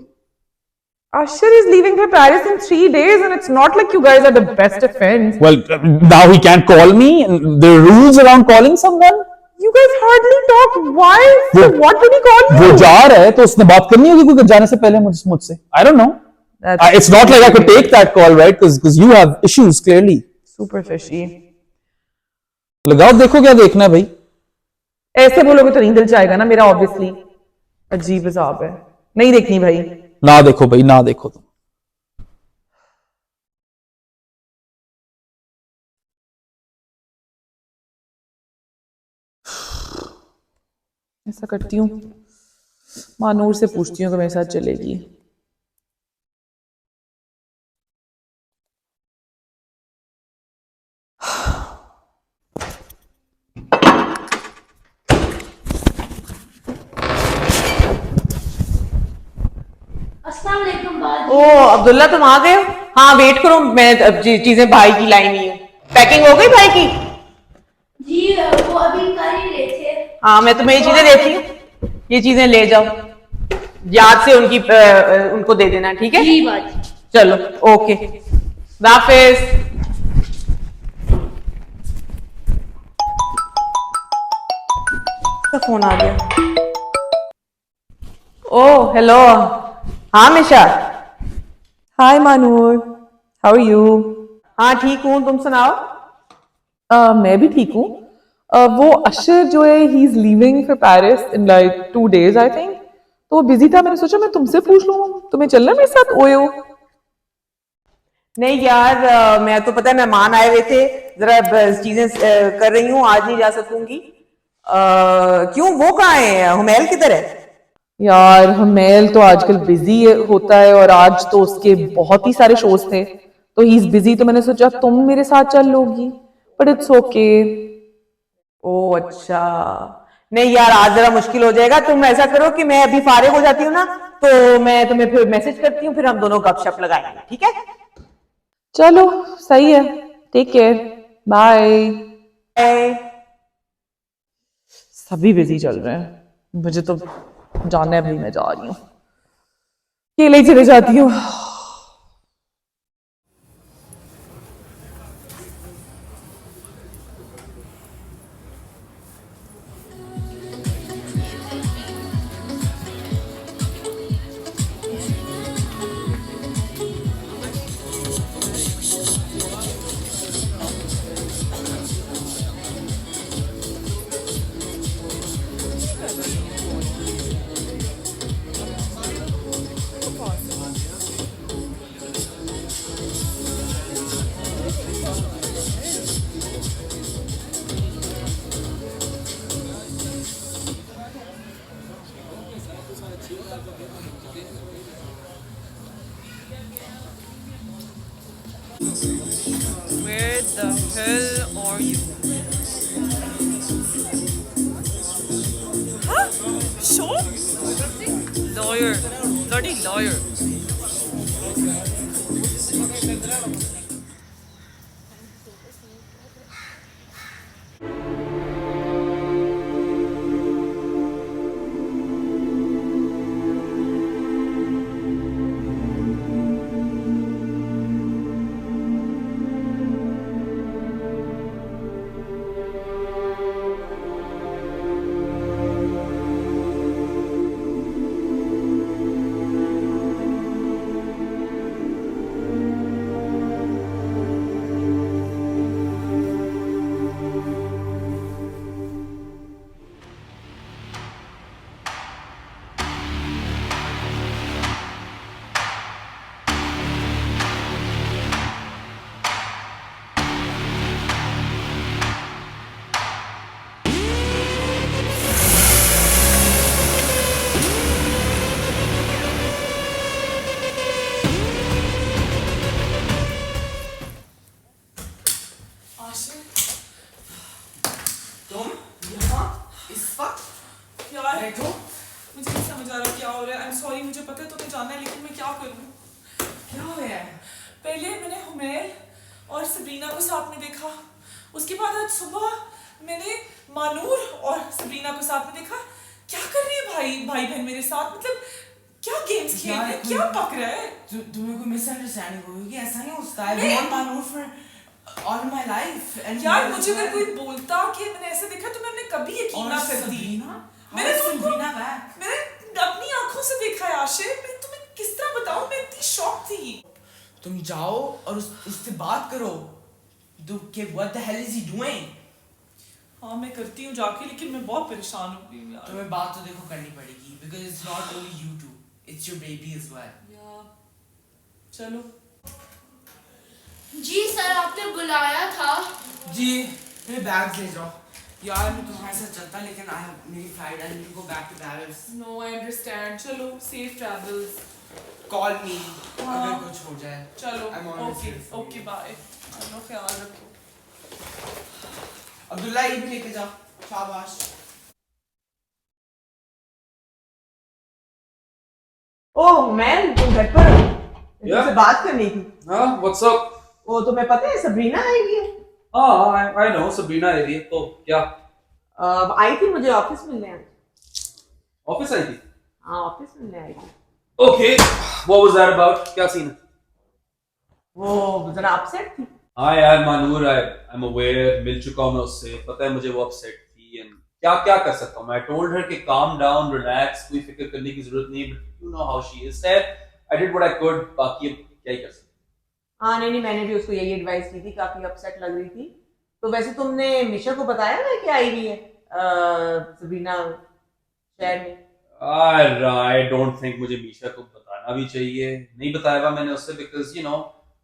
Asher is leaving for Paris in 3 days, and it's not like you guys are the best of friends. Well, now he can't call me. There are rules around calling someone. You guys hardly talk. Why? So वो- what did he call you? वो जा रहा है तो उसने बात करनी होगी कोई जाने से पहले मुझसे. I don't know. It's not like I could take that call, right? Because you have issues clearly. Super fishy. लगाओ देखो क्या देखना है भाई. ऐसे बोलोगे तो नहीं दिल चाहेगा ना मेरा, ऑब्वियसली. अजीब हिसाब है. नहीं देखनी भाई. ना देखो भाई, ना देखो तुम. ऐसा करती हूँ, मानूर से पूछती हूँ कि मेरे साथ चलेगी. अस्सलाम वालेकुम बाजी। ओ अब्दुल्ला, तुम आ गए हो? हाँ वेट करो, मैं अब चीजें भाई की लाई हुई हूँ. पैकिंग हो गई भाई की? जी वो अभी कर ही रहे थे। हाँ मैं तुम्हें ये चीजें देती हूँ, ये चीजें ले जाओ, याद से उनको दे देना, ठीक है? जी बाजी। चलो ओके, हाफिज. फोन आ गया. ओ हेलो. हाँ मिशा. हाय मानूर, हाउ आर यू? हाँ ठीक हूँ, तुम सुनाओ. मैं भी ठीक हूँ. वो अशर जो है, he is leaving for Paris in like 2 days I think. तो वो बिजी था, मैंने सोचा मैं तुमसे पूछ लूँ, तुम्हें चलना है मेरे साथ ओयो? नहीं यार, मैं तो पता है मेहमान आए हुए थे, जरा चीजें कर रही हूँ, आज नहीं जा सकूंगी. क्यों, वो कहाँ है? हुमैल किधर है? यार हमेल तो आजकल बिजी होता है, और आज तो उसके बहुत ही सारे शोज थे, तो ही इज बिजी. तो मैंने सोचा तुम मेरे साथ चल लोगी, बट इट्स ओके. ओ अच्छा. नहीं यार, आज जरा मुश्किल हो जाएगा. तुम ऐसा करो कि मैं अभी फारिग हो जाती हूँ ना, तो मैं तुम्हें फिर मैसेज करती हूँ, फिर हम दोनों गपशप लगाएंगे, ठीक है? चलो सही है, टेक केयर, बाय. सभी बिजी चल रहे हैं, मुझे तो जाना है भाई, मैं जा रही हूँ, अकेले ही चले जाती हूँ. Where the hell are you? Huh? Show? Lawyer. Bloody lawyer. मुझे नहीं समझ आ रहा क्या हो रहा है. आई एम सॉरी, मुझे पता है तुम्हें जाना है, लेकिन मैं क्या करूं? क्या हो है? पहले मैंने हुमैर और सबरीना को साथ में देखा, उसके बाद आज सुबह मैंने मानूर और सबरीना को साथ में देखा. क्या कर रही है भाई बहन मेरे साथ? मतलब क्या गेम्स खेल रहे हैं? क्या पक रहा है? तुम्हें कोई मिसअंडरस्टैंडिंग होगी कि ऐसा नहीं होता है। I've known Manur for all my life and यार मुझे अगर कोई बोलता कि मैंने ऐसे देखा तो मैंने कभी यकीन ना करती। मैंने तो उनको मैंने अपनी आंखों से देखा है आशिर। मैं तुम्हें किस तरह बताऊं, मैं इतनी शॉक थी। तुम जाओ और उससे बात करो। What the hell is he doing? हाँ मैं करती हूँ जाके, लेकिन मैं बहुत परेशान हो गई हूँ यार। तुम्हें बात तो देखो करनी पड़ेगी because it's not only you two, it's your baby as well. चलो। जी सर आपने बुलाया था। जी मेरे बैग ले जाओ। यार मैं तुम्हारे साथ चलता लेकिन मेरी flight I need to go back to Paris. No I understand. चलो सेफ ट्रैवल्स। कॉल मी अगर कुछ हो जाए। चलो I'm always here for okay you. Bye. अपना ख्याल रखो। अब्दुल्ला ये भी लेके जाओ। शाबाश। ओह मैन, तुम घर पर हो? तुमसे बात करनी थी। हाँ, व्हाट्स अप? वो तुम्हें पता है सबरीना आई हुई है? हाँ, आई नो सबरीना आई है। तो क्या आई थी मुझे ऑफिस मिलने आज। ऑफिस आई थी? हाँ ऑफिस मिलने आई थी। Okay, what was that about? क्या सीन है? वो जरा अपसेट थी। हाँ यार मानूर, आई एम अवेयर, मिल चुका हूँ मैं उससे, पता है मुझे वो अपसेट थी। एंड क्या कर सकता हूँ मैं? टोल्ड हर कि काम डाउन, रिलैक्स, कोई फिक्र करने की जरूरत नहीं, but you know how she is. I did what I could, बाकी अब क्या ही कर सकते। हाँ नहीं मैंने भी उसको यही एडवाइस की थी, काफी अपसेट लग रही थी। तो वैसे तुमने मिशा को बताया ना कि आई हुई है सबरीना शहर में? आई डोंट थिंक मुझे मीशा को बताना भी चाहिए। नहीं बताया हुआ मैंने उससे, बिकॉज यू नो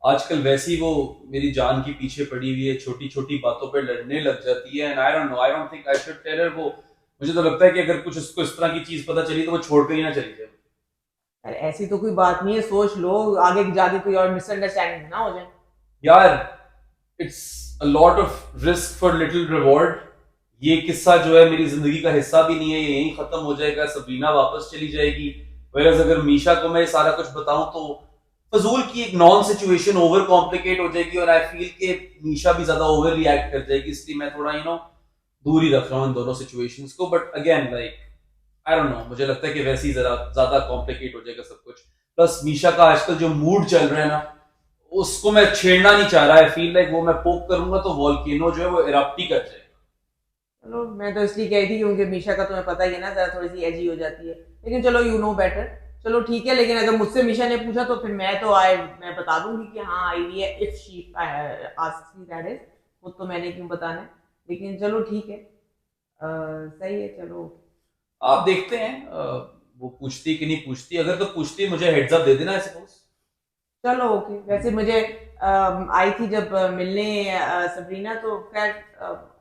आजकल वैसे ही वो मेरी जान की पीछे पड़ी हुई है, छोटी छोटी बातों पे लड़ने लग जाती है। And I don't think I should tell her. वो मुझे तो लगता है कि अगर कुछ उसको इस तरह की चीज पता चली तो वो छोड़ कर ही ना चली जाए। अरे ऐसी तो कोई बात नहीं है, सोच लो आगे जाके कोई और मिसअंडरस्टैंडिंग ना हो जाए। यार it's a lot of risk for little reward. ये किस्सा जो है मेरी जिंदगी का हिस्सा भी नहीं है, ये यहीं खत्म हो जाएगा, सबरीना वापस चली जाएगी। वेरएज़ अगर मीशा को मैं सारा कुछ बताऊं तो फजूल की एक नॉन सिचुएशन ओवर कॉम्प्लिकेट हो जाएगी, और आई फील कि मीशा भी ज्यादा ओवर रिएक्ट कर जाएगी, इसलिए मैं थोड़ा दूर ही रख रहा हूँ इन दोनों सिचुएशंस को। But again like I don't no, मुझे लगता है कि वैसे ही जरा ज्यादा कॉम्प्लिकेट हो जाएगा सब कुछ। प्लस मीशा का आजकल जो मूड चल रहा है ना, उसको मैं छेड़ना नहीं चाह रहा। आई फील लाइक वो मैं पोक करूंगा तो वॉल्केनो जो है वो इरप्ट ही कर जाएगा। चलो मैं तो इसलिए कही थी क्योंकि मीशा का तुम्हें पता ही है ना, जरा थोड़ी सी एजी हो जाती है, लेकिन चलो यू नो बेटर। चलो ठीक है, लेकिन अगर मुझसे मीशा ने पूछा तो फिर मैं बता दूंगी कि हाँ आई हुई है, if she asks me that is. खुद तो मैंने क्यों बताना है, लेकिन चलो ठीक है, सही है। चलो आप देखते हैं वो पूछती कि नहीं पूछती। अगर तो पूछती मुझे हेड्स अप दे देना, आई सपोज। चलो ओके। वैसे मुझे आई थी जब मिलने सबरीना, तो खैर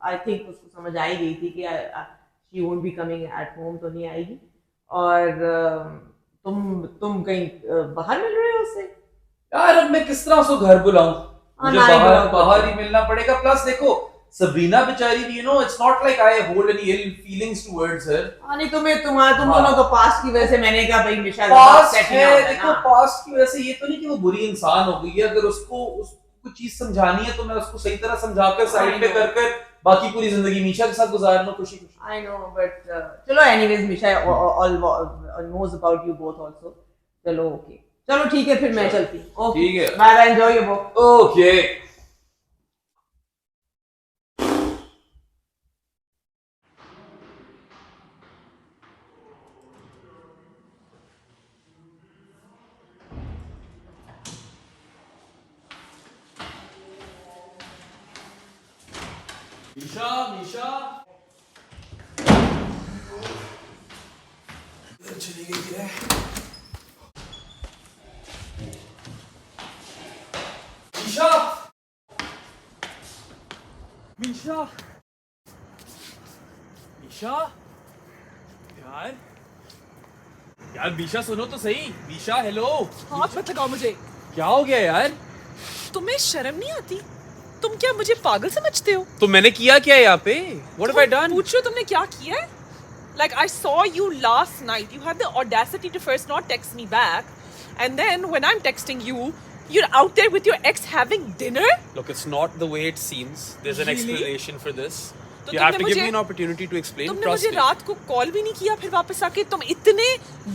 आई थिंक उसको समझ आ ही गई थी कि she won't be coming at home, तो नहीं आएगी। और तुम कहीं बाहर मिल रहे हो उससे? यार अब मैं किस तरह उसको घर बुलाऊं? मुझे बाहर ही मिलना पड़ेगा। प्लस देखो सबरीना बेचारी भी it's not like I hold any ill feelings towards her. नहीं तुम दोनों को पास्ट की वजह से मैंने कहा भाई मिशा पास्ट है, देखो पास्ट की वजह से ये तो नहीं कि वो बुरी इंसान हो गई है। अगर उसको कुछ चीज समझानी है तो मैं उसको सही तरह समझाकर साइड पे कर बाकी पूरी जिंदगी मीशा के साथ गुजारना खुशी खुशी। आई नो बट चलो anyways Misha all knows about you both also. चलो ओके, चलो ठीक है, फिर मैं चलती हूं। ओके ठीक है, bye bye, enjoy your book. Okay. Misha चली गई है। मीशा मीशा मीशा यार मीशा सुनो तो सही। मीशा हेलो। हाथ मत लगाओ मुझे। क्या हो गया यार? तुम्हें शर्म नहीं आती? तुम क्या मुझे पागल समझते हो? तो मैंने किया क्या यहाँ पे? What have I done? पूछो तुमने क्या किया है? Like I saw you last night. You had the audacity to first not text me back, and then when I'm texting you, you're out there with your ex having dinner. Look, it's not the way it seems. There's an Really? explanation for this. तो You have to give me an opportunity to explain. तुमने Trust मुझे me. रात को कॉल भी नहीं किया, फिर वापस आके तुम इतने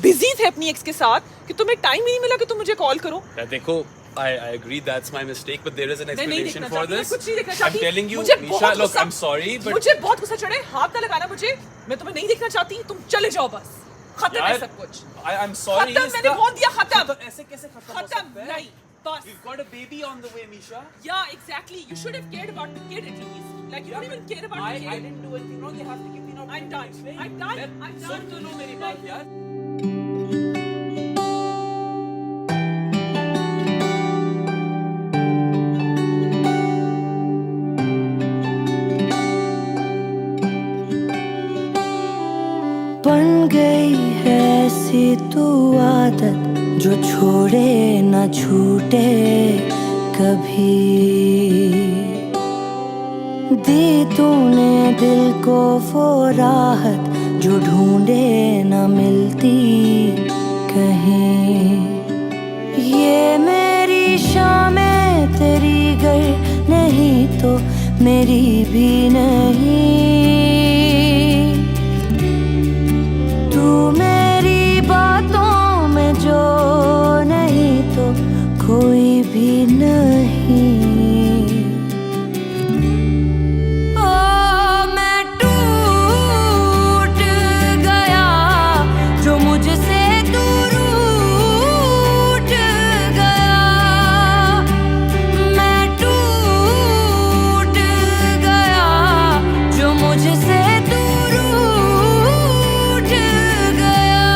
बिजी थे अपनी एक्स के साथ कि तुम्हें टाइम ही नहीं मिला कि तुम मुझे कॉल करो। देखो, I agree that's my mistake, but there is an मैं नहीं explanation देखना for चाहती, मैं this. कुछ नहीं देखना I'm चाहती। telling you, मुझे Nisha, बहुत look, गुस्सा- I'm sorry, but मुझे बहुत गुस्सा चढ़े, हाथ ना लगाना मुझे, मैं तुम्हें नहीं देखना चाहती, तुम चले जाओ बस, खत्म है यार, सब कुछ, I'm sorry. खत्म, मैंने बोल दिया खत्म, ऐसे कैसे खत्म हो खत्म सकता है? नहीं, बस। We've got a baby on the way, Misha. Yeah, exactly. You should have cared about the kid at least. Like you don't even care about the kid. I didn't do anything wrong. You have to give me an I'm opportunity done. to explain. I'm done. Let- I'm soon done. तो लो मेरी बात यार। बन गई है ऐसी तू आदत जो छोड़े न छूटे कभी। दी तूने दिल को वो राहत जो ढूंढे न मिलती कहीं। ये मेरी शामें तेरी गर नहीं तो मेरी भी नहीं। तू मेरी बातों में जो नहीं तो कोई भी नहीं। ओ मैं टूट गया जो मुझसे तू रूठ गया। मैं टूट गया जो मुझसे तू रूठ गया।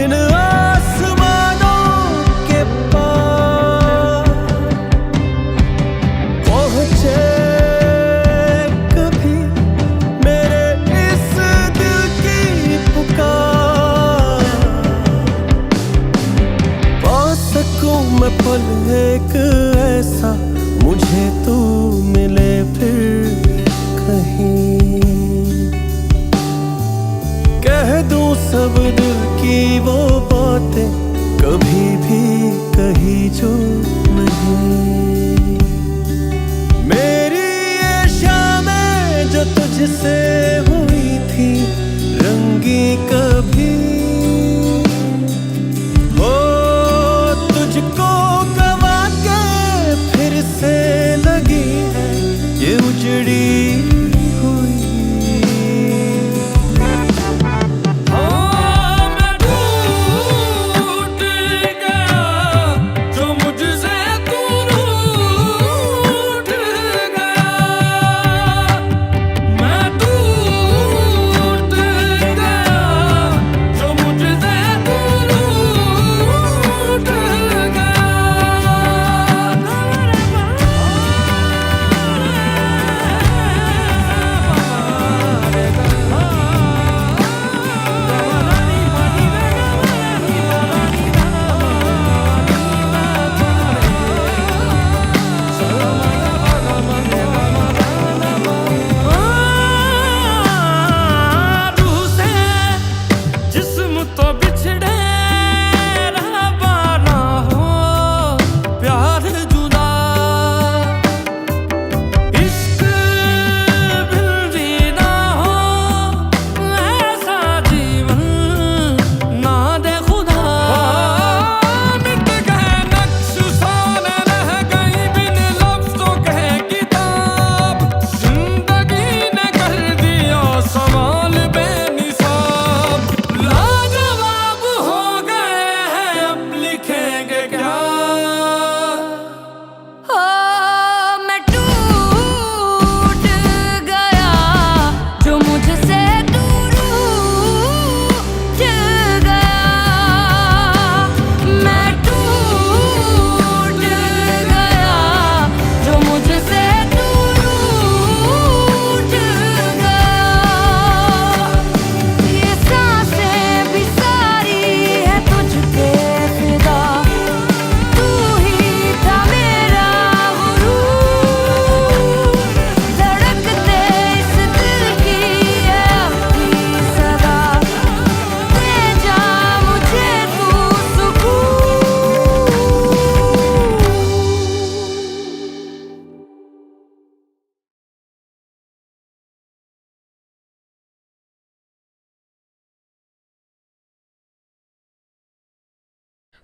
इन आसमानों के पार पहुँचे कभी मेरे इस दिल की पुकार। पा सकूं मैं पल एक ऐसा मुझे तू मिले फिर कहीं। कह दूं सब दिल की वो बातें कभी भी कही जो नहीं। मेरी ये शामें जो तुझसे हुई थी रंगी कभी। हो तुझको गवा के फिर से लगी है ये उजड़ी हुई। मैं टूट गया जो मुझसे तू रूठ गया। मैं टूट गया जो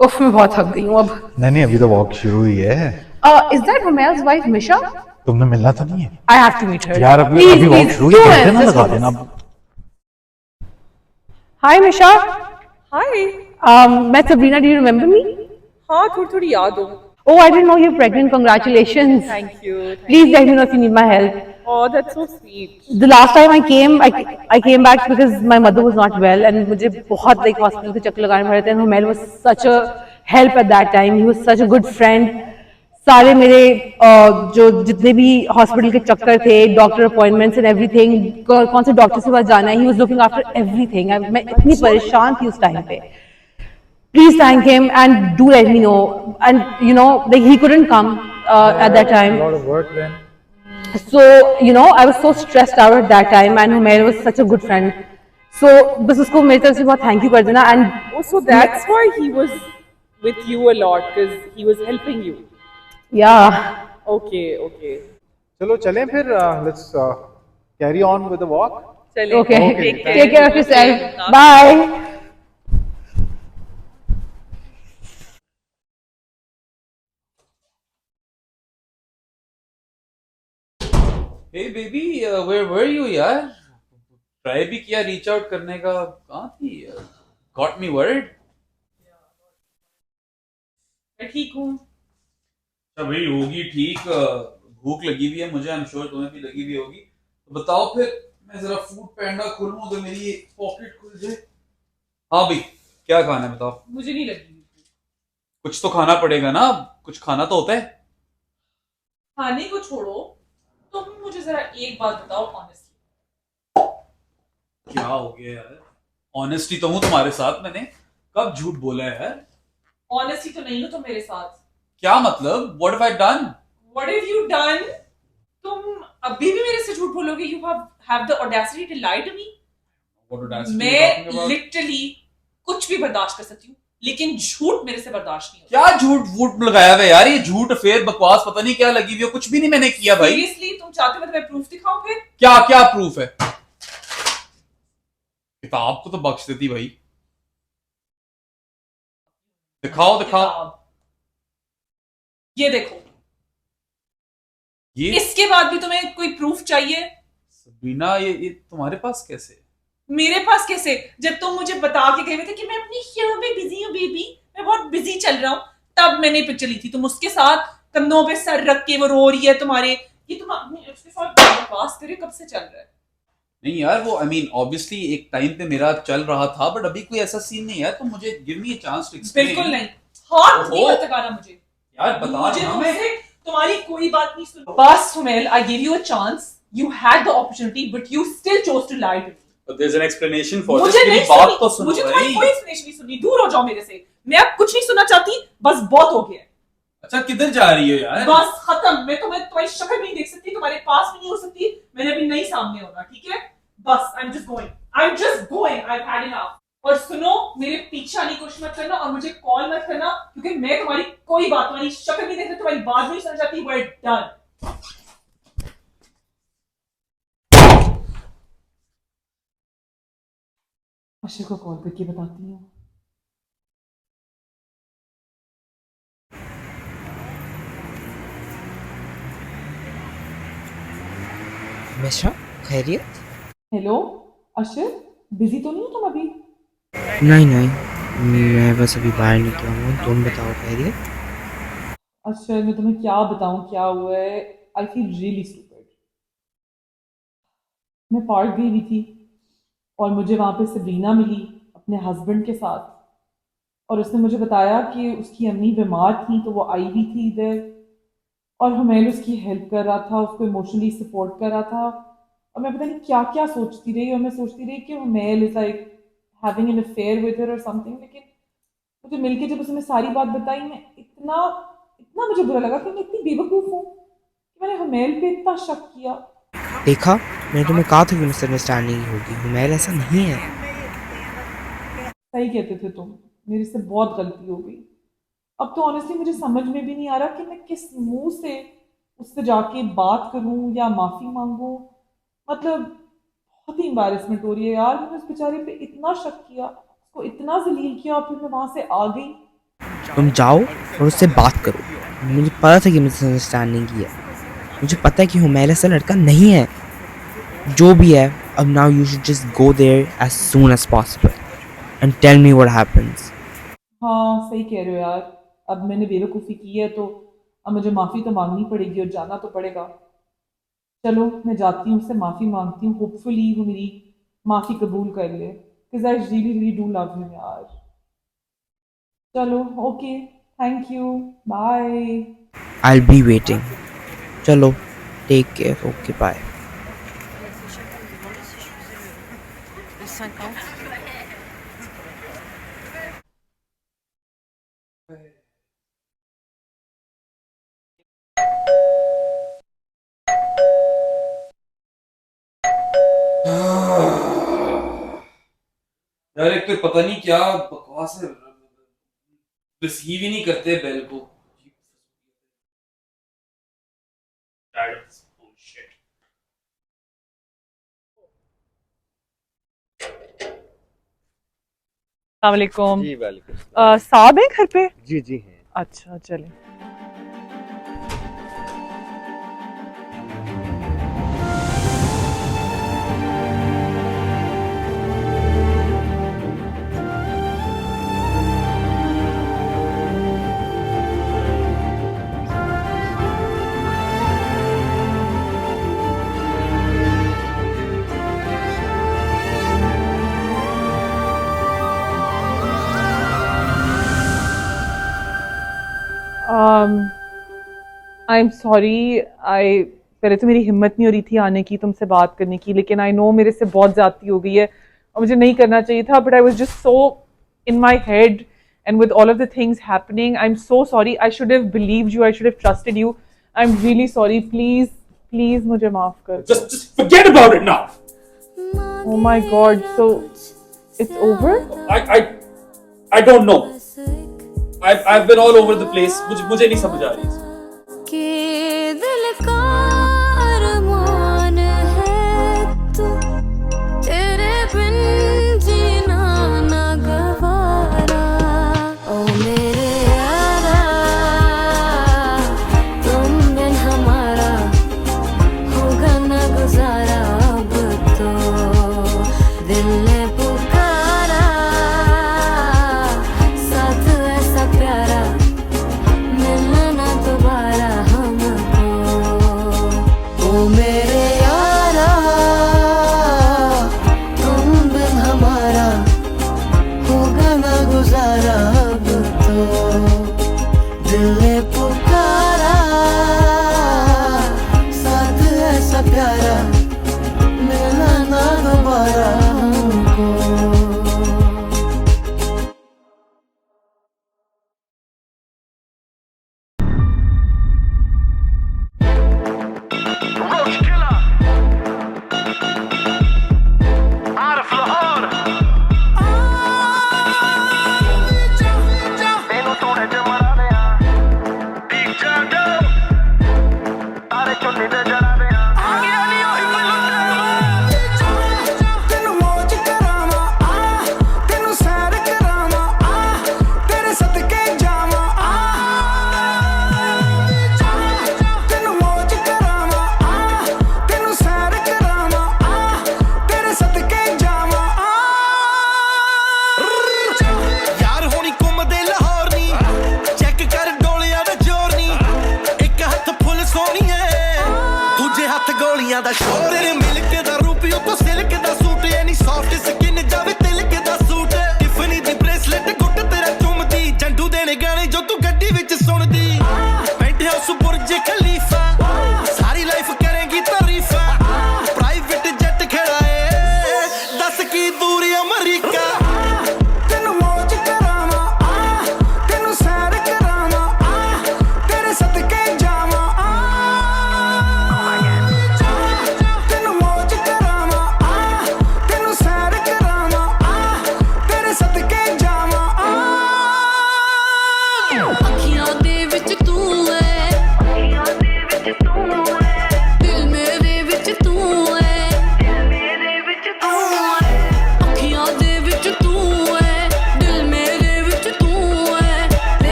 उफ, मैं बहुत थक गई हूँ अब। नहीं नहीं, अभी तो वॉक शुरू हुई है। Is that Humail's wife Misha? तुमने मिलना तो नहीं है I have to meet her. यार, अभी वॉक शुरू हुई है, ना लगा देना। हाय मिशा। हाय। मैं सबरीना, डू यू रिमेंबर मी? हाँ, थोड़ी थोड़ी याद हो। Oh, I didn't know you're pregnant. Congratulations. Thank you. Please let me know if you need my help. Oh, that's so sweet. The last time I came, I came back because my mother was not well and मुझे बहुत like hospital के चक्कर लगाने पड़े थे. And Humel was such a help at that time. He was such a good friend. सारे मेरे जो जितने भी हॉस्पिटल के चक्कर थे, डॉक्टर अपॉइंटमेंट्स एंड एवरीथिंग, कौन से डॉक्टर के पास जाना है, he was looking after everything. मैं इतनी परेशान थी उस टाइम पे. Please thank him and do let me know. And you know, like he couldn't come at that time. A lot of work then. So you know, I was so stressed out at that time, and Humair was such a good friend. So बस उसको मेरी तरफ से बहुत thank you कर देना. And Oh, so that's why he was with you a lot, because he was helping you. yeah, Okay, okay. चलो चलें फिर, let's carry on with the walk. चलिए. okay. Okay, Take care of yourself. Bye. Hey baby, where were you यार? ट्राई भी किया रीच आउट करने का, कहाँ थी? Got me worried. मैं ठीक हूँ. अच्छा भाई, होगी ठीक. भूख लगी हुई है मुझे, आई एम श्योर तुम्हें भी लगी हुई होगी. तो बताओ फिर, मैं जरा फूड पैंडा खोलूं तो मेरी पॉकेट खुल जाए. हाँ भाई, क्या खाना है बताओ. मुझे नहीं लगी. कुछ तो खाना पड़ेगा ना, कुछ खाना तो होता है. खाने को छोड़ो, तुम मुझे जरा एक बात बताओ ऑनेस्टली. क्या हो गया यार? ऑनेस्टी तो हूँ तुम्हारे साथ. मैंने कब झूठ बोला है यार? ऑनेस्टली तो नहीं हो तुम मेरे साथ. क्या मतलब? What have I done? What have you done? तुम अभी भी मेरे से झूठ बोलोगे? You have the audacity to lie to me? What audacity are you talking मैं about? लिटरली कुछ भी बर्दाश्त कर सकती हूँ, लेकिन झूठ मेरे से बर्दाश्त नहीं होता. क्या झूठ वूट लगाया हुआ है यार? ये झूठ फेर बकवास पता नहीं क्या लगी हुई है. कुछ भी नहीं मैंने किया भाई. सीरियसली तुम चाहते हो मैं प्रूफ दिखाऊं फिर? क्या क्या प्रूफ है? किताब को तो बख्श देती भाई. दिखाओ दिखाओ. किताब. ये देखो. ये इसके बाद भी तुम्हें कोई प्रूफ चाहिए? सबीना, ये तुम्हारे पास कैसे? मेरे पास कैसे? जब तुम मुझे बता के गए थे कि मैं अपनी शो में बिजी हूँ बेबी, मैं बहुत बिजी चल रहा हूँ, तब मैंने पिक्चर ली थी. तुम उसके साथ कंधों पे सर रख के वो रो रही है तुम्हारे. ये तुम अपने उसके साथ बकवास करे कब से चल रहा है? नहीं यार, वो आई मीन ऑब्वियसली एक टाइम पे मेरा चल रहा था, बट अभी कोई ऐसा सीन नहीं है. तो मुझे give me a chance to explain. बिल्कुल नहीं. हाथ नहीं ओहो. मत लगाना मुझे. यार बता मुझे रहा हूं मैं. तुमसे तुम्हारी कोई बात नहीं सुन. बस Humail, I give you a chance. You had the opportunity, but you still chose to lie to me. But there's an explanation for this. मुझे मेरी नहीं बात सुनी. तो सुनो मुझे तुम्हारी भाई. कोई explanation नहीं सुननी. दूर हो जाओ मेरे से. मैं अब कुछ नहीं सुनना चाहती. बस बहुत हो गया है. अच्छा, किधर जा रही हो यार? बस खत्म. मैं तुम्हारी शक्ल भी नहीं देख सकती, तुम्हारे पास भी नहीं हो सकती. मैंने अभी नहीं सामने होना, ठीक है? बस I'm just going. I've had enough. और सुनो, मेरे पीछे आने की कोशिश मत करना और मुझे कॉल मत करना, क्योंकि मैं तुम्हारी कोई बात, तुम्हारी शक्ल नहीं देख सकती, तुम्हारी बात नहीं सुन जाती. We're done. अशर को कॉल करके बताती हूँ. मिश्रा, खैरियत? हेलो अशर, बिजी तो नहीं हो तुम अभी? नहीं नहीं, मैं बस अभी बाहर निकला हूँ. तुम बताओ, खैरियत? अशर, मैं तुम्हें क्या बताऊं क्या हुआ है. I feel really stupid. मैं पार्क गई हुई थी और मुझे वहां पे सबरीना मिली अपने हस्बैंड के साथ, और उसने मुझे बताया कि उसकी अम्मी बीमार थी तो वो आई हुई थी इधर, और हुमैल उसकी हेल्प कर रहा था, उसको इमोशनली सपोर्ट कर रहा था. और मैं पता नहीं क्या क्या सोचती रही, और मैं सोचती रही कि Humail is like having an affair with her और समथिंग. लेकिन मुझे मिलके जब उसने सारी बात बताई, मैं इतना इतना मुझे बुरा लगा कि मैं इतनी बेवकूफ़ हूँ कि मैंने हुमैल पे इतना शक किया. देखा, मैंने तुम्हें कहा था कि मिसअंडरस्टैंडिंग होगी. हुमैल ऐसा नहीं है. सही कहते थे तुम. मेरे से बहुत गलती हो गई. अब तो ऑनेस्टली मुझे समझ में भी नहीं आ रहा कि मैं किस मुंह से उससे जाके बात करूं या माफ़ी मांगूं. मतलब बहुत ही एम्बैरेसमेंट हो रही है यार. मैंने उस बेचारे पे इतना शक किया, उसको इतना जलील किया, और फिर मैं वहां से आ गई. तुम जाओ और उससे बात करो। मुझे पता था कि मिसअंडरस्टैंडिंग की है, मुझे पता है कि हुमैला से लड़का नहीं है। जो भी है, अब now you should just go there as soon as possible and tell me what happens. हाँ सही कह रहे हो यार, अब मैंने बेवकूफ़ी की है तो अब मुझे माफ़ी तो मांगनी पड़ेगी और जाना तो पड़ेगा। चलो मैं जाती हूँ, उससे माफ़ी मांगती हूँ, होपफुली वो मेरी माफ़ी कबूल कर ले, because I really really do love him यार। चलो okay, thank you, bye. I will be waiting. चलो टेक केयर, ओके बाय। यार एक तो पता नहीं क्या बकवास है, रिसीव ही नहीं करते बेल को। अस्सलामुअलैकुम। जी वालेकुम। साहब है घर पे? जी जी हैं। अच्छा चले। आई एम सॉरी, आई पहले तो मेरी हिम्मत नहीं हो रही थी आने की, तुमसे बात करने की, लेकिन आई नो मेरे से बहुत ज़्यादती हो गई है और मुझे नहीं करना चाहिए था, but I was just so in my head and with all of the things happening. I am so sorry, I should have believed you, I should have trusted you. I am really sorry, please please मुझे माफ कर दो। Just forget about it now. Oh my God, so it's over? I don't know. I've been all over the place. मुझे नहीं समझ आ रही। के दिल का अरमान है तू, तेरे बिन जीना ना गवारा। ओ मेरे यारा, तुम बिन हमारा होगा ना गुजारा। अब तो दिल ने पुकारा, साथ ऐसा प्यारा मिलना ना दोबारा हमको। ओ मेरे यारा, तुम बिन हमारा होगा ना गुजारा। अब तो दिल ने पुकारा, साथ ऐसा प्यारा मिलना ना दोबारा हमको।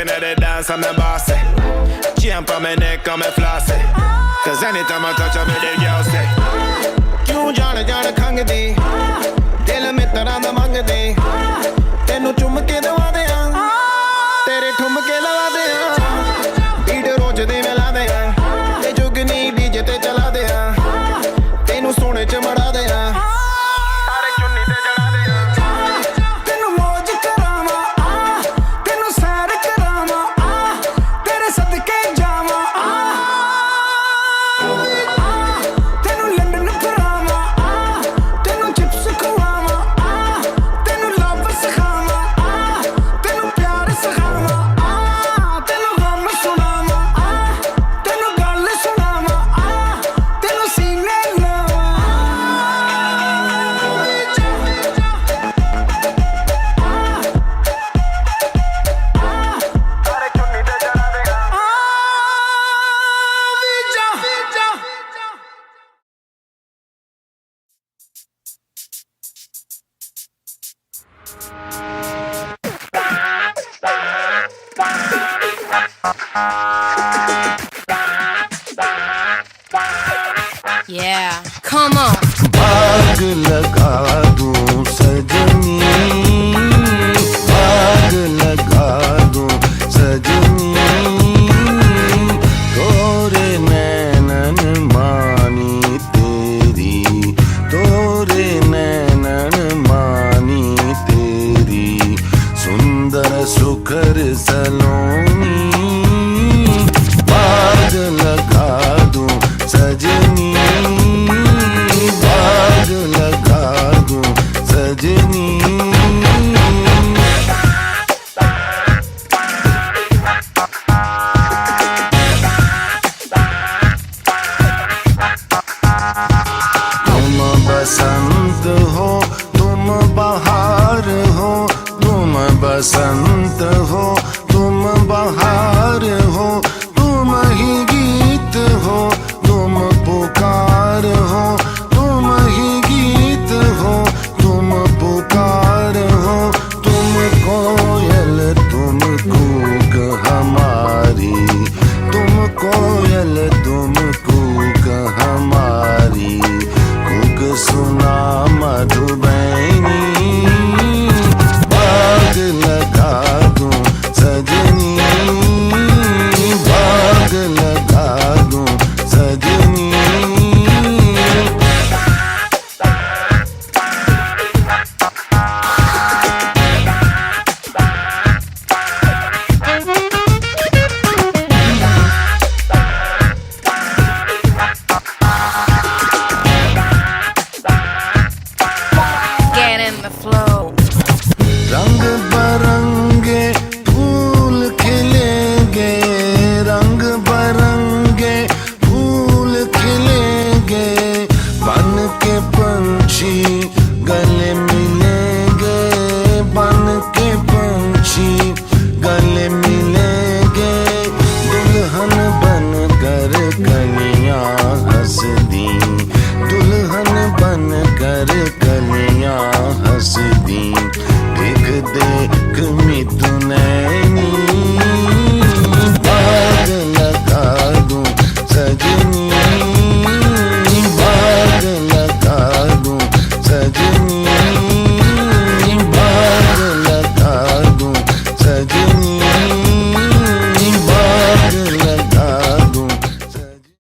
stepping at the dance, I'm the boss. Chain on my neck, I'm a flossy. Cause anytime I touch a bit, girl say क्यों जाने जाने खंगदी दिल में तराना मंगदी तेनू चुम के दवा दे तेरे ठुमके लगा दे बीट रोज दी मिला दे ते जुगनी डीजे ते चला दे तेनू सोने च मड़ा दे तारे चुन्नी ते जड़ा दे तेनू मौज करावा तेनू सैर करावा तेरे सदके जावा तेनू लंदन फिरावा तेनू चिप्स खवावा तेनू लव सिखावा तेनू प्यार सिखावा तेनू गम सुनावा तेनू गल सुनावा तेनू सीने लावा तारे चुन्नी ते जड़ा दे वीजा Yeah, come on. आग लगा दूं सजनी आग लगा दूं सजनी तोरे नैनन मानी तेरी तोरे नैनन मानी तेरी सुंदर सुखर सलोनी